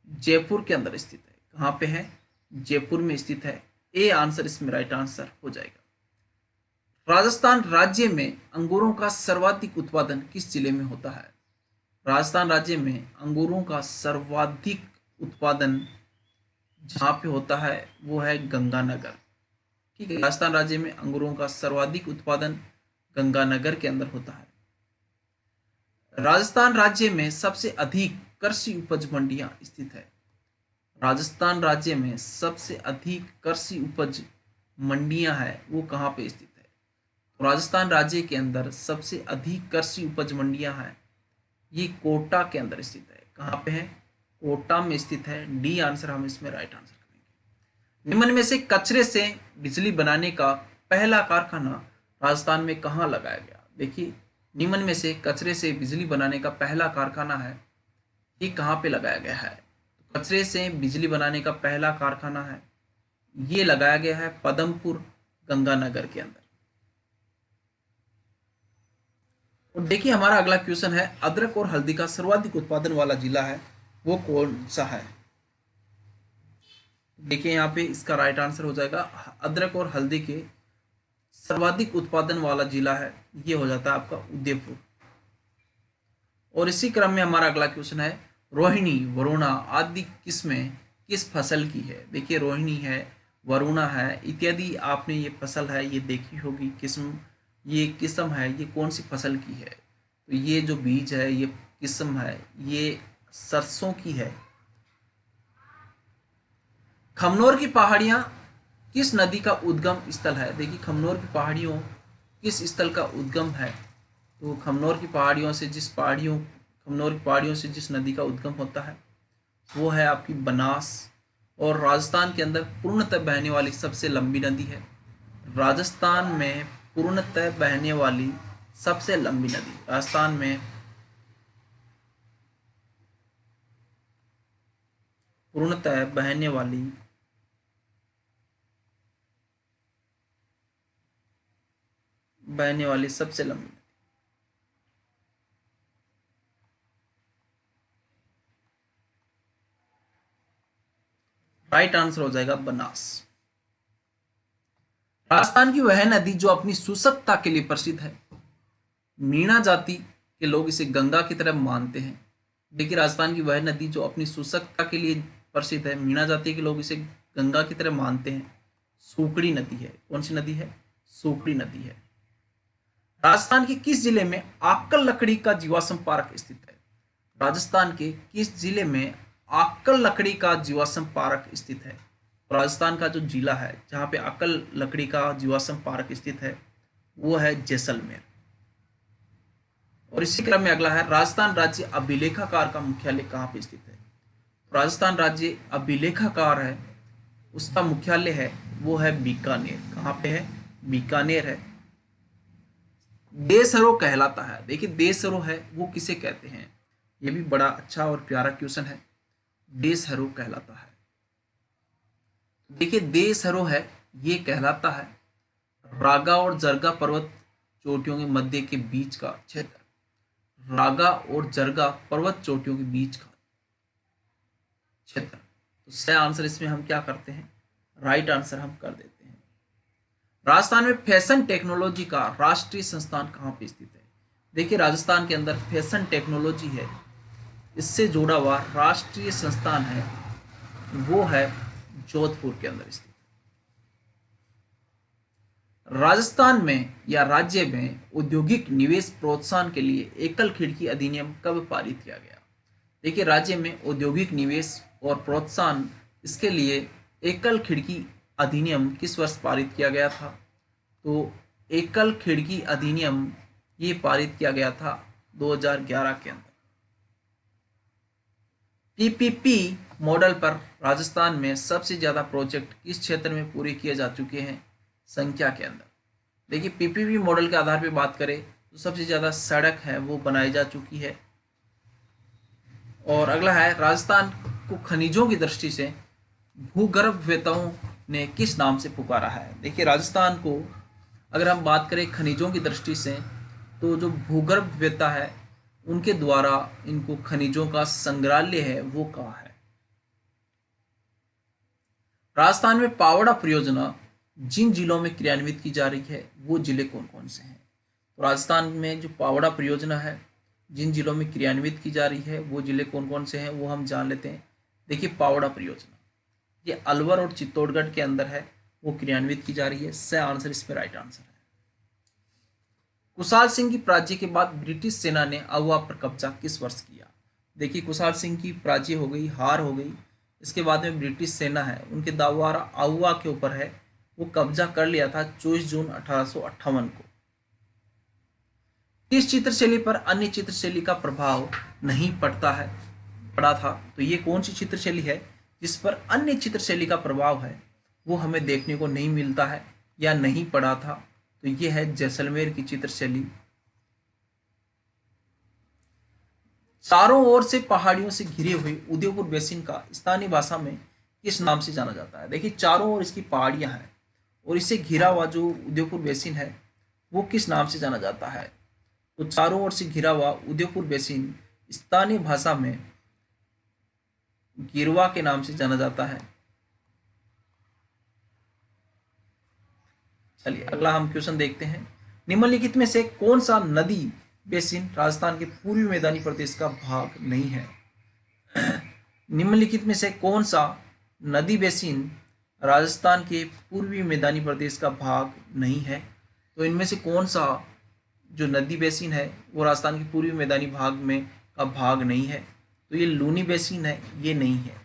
जयपुर के अंदर स्थित है। कहाँ पे है? जयपुर में स्थित है। ए आंसर इसमें राइट आंसर हो जाएगा। राजस्थान राज्य में अंगूरों का सर्वाधिक उत्पादन किस जिले में होता है? राजस्थान राज्य में अंगूरों का सर्वाधिक उत्पादन जहाँ पे होता है वो है गंगानगर। ठीक है, राजस्थान राज्य में अंगूरों का सर्वाधिक उत्पादन गंगानगर के अंदर होता है। राजस्थान राज्य में सबसे अधिक कृषि उपज मंडियां स्थित है। राजस्थान राज्य में सबसे अधिक कृषि उपज मंडियां है वो कहाँ पे स्थित है? तो राजस्थान राज्य के अंदर सबसे अधिक कृषि उपज मंडियां हैं, ये कोटा के अंदर स्थित है। कहाँ पे है? कोटा में स्थित है। डी आंसर हम इसमें राइट आंसर करेंगे। निम्न में से कचरे से बिजली बनाने का पहला कारखाना राजस्थान में कहाँ लगाया गया? देखिए, निम्न में से कचरे से बिजली बनाने का पहला कारखाना है, ये कहाँ पे लगाया गया है? तो कचरे से बिजली बनाने का पहला कारखाना है, ये लगाया गया है पदमपुर गंगानगर के अंदर। और देखिए, हमारा अगला क्वेश्चन है, अदरक और हल्दी का सर्वाधिक उत्पादन वाला जिला है वो कौन सा है? देखिए यहाँ पे इसका राइट आंसर हो जाएगा, अदरक और हल्दी के सर्वाधिक उत्पादन वाला जिला है ये हो जाता है आपका उदयपुर। और इसी क्रम में हमारा अगला क्वेश्चन है, रोहिणी वरुणा आदि किस्में किस फसल की है? देखिए, रोहिणी है, वरुणा है इत्यादि, आपने ये फसल है ये देखी होगी। किस्म, ये किस्म है, ये कौन सी फसल की है? तो ये जो बीज है ये किस्म है, ये सरसों की है। खमनोर की पहाड़ियां किस नदी का उद्गम स्थल है? देखिए, खमनोर की पहाड़ियों किस स्थल का उद्गम है? तो खमनोर की पहाड़ियों से जिस नदी का उद्गम होता है वो है आपकी बनास। और राजस्थान के अंदर पूर्णतः बहने वाली सबसे लंबी नदी है। राजस्थान में पूर्णतः बहने वाली सबसे लंबी नदी, राजस्थान में पूर्णतः बहने वाली सबसे लंबी। राइट आंसर हो जाएगा बनास। राजस्थान की वह नदी जो अपनी शुष्कता के लिए प्रसिद्ध है, मीणा जाति के लोग इसे गंगा की तरह मानते हैं। देखिए, राजस्थान की वह नदी जो अपनी शुष्कता के लिए प्रसिद्ध है, मीणा जाति के लोग इसे गंगा की तरह मानते हैं, सूकड़ी नदी है। कौन सी नदी है? सूकड़ी नदी है। राजस्थान के किस जिले में आक्कल लकड़ी का जीवाश्म पार्क स्थित है? राजस्थान के किस जिले में आक्कल लकड़ी का जीवाश्म पार्क स्थित है? राजस्थान का जो जिला है जहाँ पे आक्कल लकड़ी का जीवाश्म पार्क स्थित है वो है जैसलमेर। और इसी क्रम में अगला है, राजस्थान राज्य अभिलेखाकार का मुख्यालय कहाँ पे स्थित है? राजस्थान राज्य अभिलेखाकार है, उसका मुख्यालय है वो है बीकानेर। कहाँ पे है? बीकानेर है। देशहरो कहलाता है। देखिए, देशहरो है वो किसे कहते हैं? ये भी बड़ा अच्छा और प्यारा क्वेश्चन है। देशहरो कहलाता है, देखिए देशहरो है ये कहलाता है रागा और जरगा पर्वत चोटियों के मध्य के बीच का क्षेत्र। रागा और जरगा पर्वत चोटियों के बीच का क्षेत्र। तो सही आंसर इसमें हम क्या करते हैं? राइट आंसर हम कर देते हैं। राजस्थान में फैशन टेक्नोलॉजी का राष्ट्रीय संस्थान कहाँ पे स्थित है? देखिए, राजस्थान के अंदर फैशन टेक्नोलॉजी है, इससे जुड़ा हुआ राष्ट्रीय संस्थान है वो है जोधपुर के अंदर स्थित। राजस्थान में या राज्य में औद्योगिक निवेश प्रोत्साहन के लिए एकल खिड़की अधिनियम कब पारित किया गया? देखिए, राज्य में औद्योगिक निवेश और प्रोत्साहन इसके लिए एकल खिड़की अधिनियम किस वर्ष पारित किया गया था? तो एकल खिड़की अधिनियम ये पारित किया गया था 2011 के अंदर। पीपीपी मॉडल पर राजस्थान में सबसे ज़्यादा प्रोजेक्ट किस क्षेत्र में पूरे किए जा चुके हैं संख्या के अंदर? देखिए, पीपीपी मॉडल के आधार पर बात करें तो सबसे ज़्यादा सड़क है वो बनाई जा चुकी है। और अगला है, राजस्थान को खनिजों की दृष्टि से भूगर्भवेताओं ने किस नाम से पुकारा है? देखिए, राजस्थान को अगर हम बात करें खनिजों की दृष्टि से, तो जो भूगर्भवेता है उनके द्वारा इनको खनिजों का संग्रहालय है वो कहा है। राजस्थान में पावड़ा परियोजना जिन जिलों में क्रियान्वित की जा रही है वो जिले कौन कौन से हैं? तो राजस्थान में जो पावड़ा परियोजना है जिन जिलों में क्रियान्वित की जा रही है वो जिले कौन कौन से हैं वो हम जान लेते हैं। देखिए, पावड़ा परियोजना ये अलवर और चित्तौड़गढ़ के अंदर है, वो क्रियान्वित की जा रही है। स आंसर इसमें राइट आंसर है। कुशाल सिंह की पराजय के बाद ब्रिटिश सेना ने आउवा पर कब्जा किस वर्ष किया? देखिए, कुशाल सिंह की पराजय हो गई, हार हो गई, इसके बाद में ब्रिटिश सेना है उनके द्वारा आउवा के ऊपर है वो कब्जा कर लिया था 24 जून 1858 को। किस चित्रशैली पर अन्य चित्रशैली का प्रभाव नहीं पड़ा था? तो ये कौन सी चित्रशैली है जिस पर अन्य चित्रशैली का प्रभाव है वो हमें देखने को नहीं मिलता है या नहीं पड़ा था? तो ये है जैसलमेर की चित्रशैली। चारों ओर से पहाड़ियों से घिरे हुए उदयपुर बेसिन का स्थानीय भाषा में किस नाम से जाना जाता है? देखिए, चारों ओर इसकी पहाड़ियां हैं और इससे घिरा हुआ जो उदयपुर बेसिन है वो किस नाम से जाना जाता है? तो चारों ओर से घिरा हुआ उदयपुर बेसिन स्थानीय भाषा में गिरवा के नाम से जाना जाता है। चलिए अगला हम क्वेश्चन देखते हैं। निम्नलिखित में से कौन सा नदी बेसिन राजस्थान के पूर्वी मैदानी प्रदेश का भाग नहीं है? निम्नलिखित में से कौन सा नदी बेसिन राजस्थान के पूर्वी मैदानी प्रदेश का भाग नहीं है? तो इनमें से कौन सा जो नदी बेसिन है वो राजस्थान के पूर्वी मैदानी भाग में का भाग नहीं है? तो ये लूनी बेसिन है, ये नहीं है।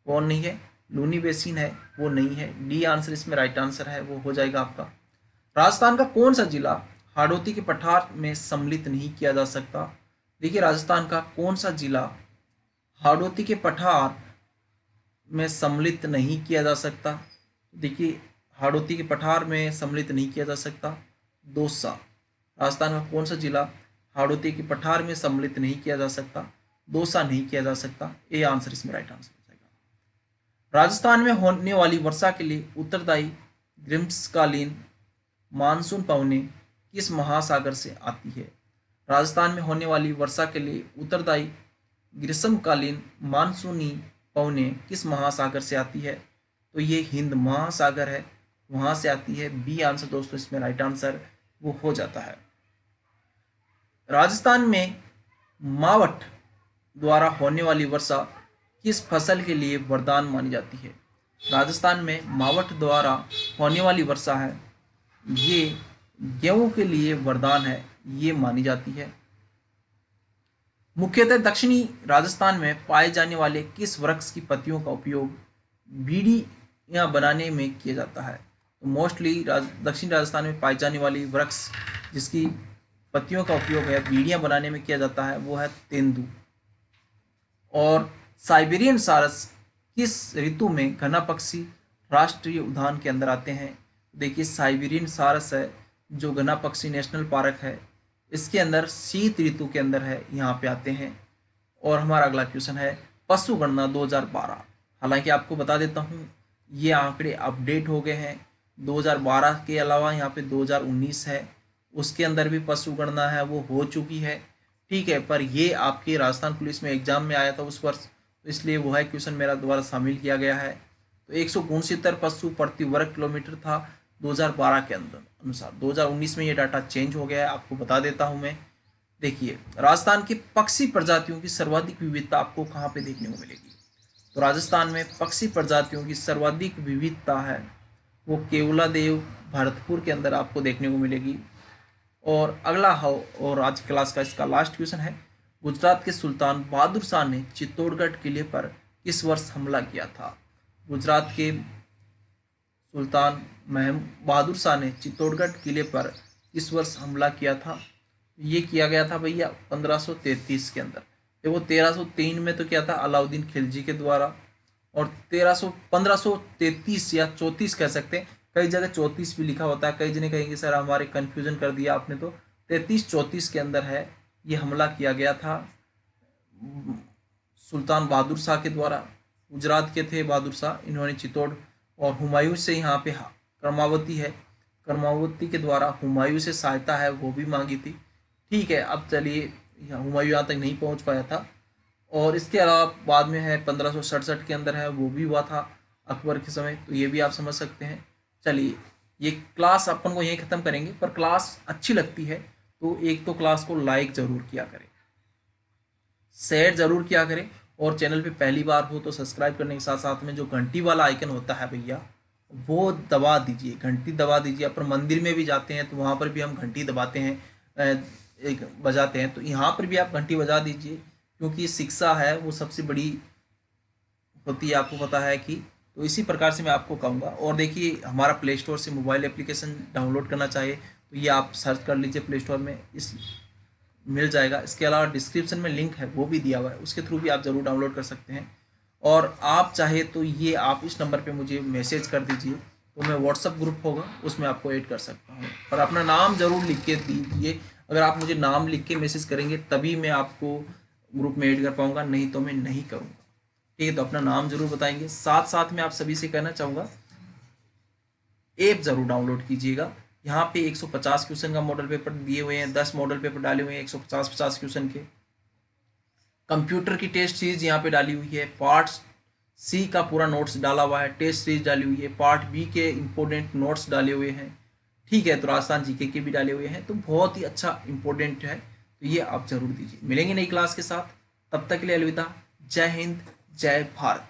कौन नहीं है? लूनी बेसिन है वो नहीं है। डी आंसर इसमें राइट आंसर है, वो हो जाएगा आपका। राजस्थान का कौन सा जिला हाड़ौती के पठार में सम्मिलित नहीं किया जा सकता? देखिए, राजस्थान का कौन सा जिला हाड़ौती के पठार में सम्मिलित नहीं किया जा सकता? देखिए, हाड़ौती के पठार में सम्मिलित नहीं किया जा सकता, दौसा। राजस्थान का कौन सा जिला हाड़ौती के पठार में सम्मिलित नहीं किया जा सकता? दौसा नहीं किया जा सकता। ए आंसर इसमें राइट आंसर हो जाएगा। राजस्थान में होने वाली वर्षा के लिए उत्तरदायी ग्रीष्मकालीन मानसून पवने किस महासागर से आती है? राजस्थान में होने वाली वर्षा के लिए उत्तरदायी ग्रीष्मकालीन मानसूनी पवने किस महासागर से आती है? तो ये हिंद महासागर है, वहां से आती है। बी आंसर दोस्तों इसमें राइट आंसर वो हो जाता है। राजस्थान में मावठ द्वारा होने वाली वर्षा किस फसल के लिए वरदान मानी जाती है? राजस्थान में मावठ द्वारा होने वाली वर्षा है ये गेहूं के लिए वरदान है, ये मानी जाती है। मुख्यतः दक्षिणी राजस्थान में पाए जाने वाले किस वृक्ष की पत्तियों का उपयोग बीड़ियां बनाने में किया जाता है? तो मोस्टली दक्षिण राजस्थान में पाई जाने वाली वृक्ष जिसकी पत्तियों का उपयोग है बीड़ियां बनाने में किया जाता है वो है तेंदू। और साइबेरियन सारस किस ऋतु में घना पक्षी राष्ट्रीय उद्यान के अंदर आते हैं? देखिए, साइबेरियन सारस है जो घना पक्षी नेशनल पार्क है इसके अंदर शीत ऋतु के अंदर है, यहाँ पे आते हैं। और हमारा अगला क्वेश्चन है पशु गणना 2012। हालांकि आपको बता देता हूँ ये आंकड़े अपडेट हो गए हैं। 2012 के अलावा यहाँ पे 2019 है, उसके अंदर भी पशु गणना है वो हो चुकी है, ठीक है। पर ये आपके राजस्थान पुलिस में एग्जाम में आया था उस वर्ष, तो इसलिए वो है क्वेश्चन मेरा दोबारा शामिल किया गया है। तो 169 पशु प्रति वर्ग किलोमीटर था 2012 के अनुसार। 2019 में ये डाटा चेंज हो गया है, आपको बता देता हूं मैं। देखिए, राजस्थान की पक्षी प्रजातियों की सर्वाधिक विविधता आपको कहाँ पे देखने को मिलेगी? तो राजस्थान में पक्षी प्रजातियों की सर्वाधिक विविधता है वो केवलादेव भरतपुर के अंदर आपको देखने को मिलेगी। और अगला हो और आज क्लास का इसका लास्ट क्वेश्चन है, गुजरात के सुल्तान बहादुर शाह ने चित्तौड़गढ़ किले पर किस वर्ष हमला किया था? गुजरात के सुल्तान बहादुर शाह ने चित्तौड़गढ़ किले पर किस वर्ष हमला किया था? ये किया गया था भैया 1533 के अंदर। देखो 1303 में तो क्या था, अलाउद्दीन खिलजी के द्वारा, और 1533 या 34 कह सकते हैं, कई जगह 34 भी लिखा होता है, कई जने कहेंगे सर हमारे कन्फ्यूजन कर दिया आपने, तो 33-34 के अंदर है ये हमला किया गया था सुल्तान बहादुर शाह के द्वारा। गुजरात के थे बहादुर शाह, इन्होंने चित्तौड़ और हुमायूं से यहाँ पे कर्मावती है, कर्मावती के द्वारा हुमायूं से सहायता है वो भी मांगी थी। ठीक है, अब चलिए हुमायूं यहाँ तक नहीं पहुँच पाया था। और इसके अलावा बाद में है 1567 के अंदर है, वो भी हुआ था अकबर के समय, तो ये भी आप समझ सकते हैं। चलिए ये क्लास अपन को यहीं ख़त्म करेंगे, पर क्लास अच्छी लगती है तो एक तो क्लास को लाइक ज़रूर किया करें, शेयर ज़रूर किया करें, और चैनल पे पहली बार हो तो सब्सक्राइब करने के साथ साथ में जो घंटी वाला आइकन होता है भैया वो दबा दीजिए, घंटी दबा दीजिए। अपन मंदिर में भी जाते हैं तो वहाँ पर भी हम घंटी दबाते हैं, एक बजाते हैं, तो यहाँ पर भी आप घंटी बजा दीजिए, क्योंकि शिक्षा है वो सबसे बड़ी होती है, आपको पता है कि। तो इसी प्रकार से मैं आपको कहूँगा। और देखिए हमारा प्ले स्टोर से मोबाइल एप्लीकेशन डाउनलोड करना चाहिए तो ये आप सर्च कर लीजिए प्ले स्टोर में, इस मिल जाएगा। इसके अलावा डिस्क्रिप्शन में लिंक है वो भी दिया हुआ है, उसके थ्रू भी आप ज़रूर डाउनलोड कर सकते हैं। और आप चाहे तो ये आप इस नंबर पे मुझे मैसेज कर दीजिए, तो मैं व्हाट्सअप ग्रुप होगा उसमें आपको ऐड कर सकता हूँ, पर अपना नाम ज़रूर लिख के दीजिए। अगर आप मुझे नाम लिख के मैसेज करेंगे तभी मैं आपको ग्रुप में ऐड कर पाऊँगा, नहीं तो मैं नहीं करूँगा। ठीक है, तो अपना नाम ज़रूर बताएंगे। साथ साथ में आप सभी से कहना चाहूँगा ऐप ज़रूर डाउनलोड कीजिएगा। यहाँ पे 150 क्वेश्चन का मॉडल पेपर दिए हुए हैं, 10 मॉडल पेपर डाले हुए हैं 150-50 क्वेश्चन के। कंप्यूटर की टेस्ट सीरीज यहाँ पे डाली हुई है, पार्ट सी का पूरा नोट्स डाला हुआ है, टेस्ट सीरीज डाली हुई है, पार्ट बी के इंपॉर्टेंट नोट्स डाले हुए हैं। ठीक है, तो राजस्थान जीके के भी डाले हुए हैं, तो बहुत ही अच्छा इंपॉर्टेंट है, तो ये आप जरूर दीजिए। मिलेंगे नई क्लास के साथ, तब तक के लिए अलविदा। जय हिंद, जय भारत।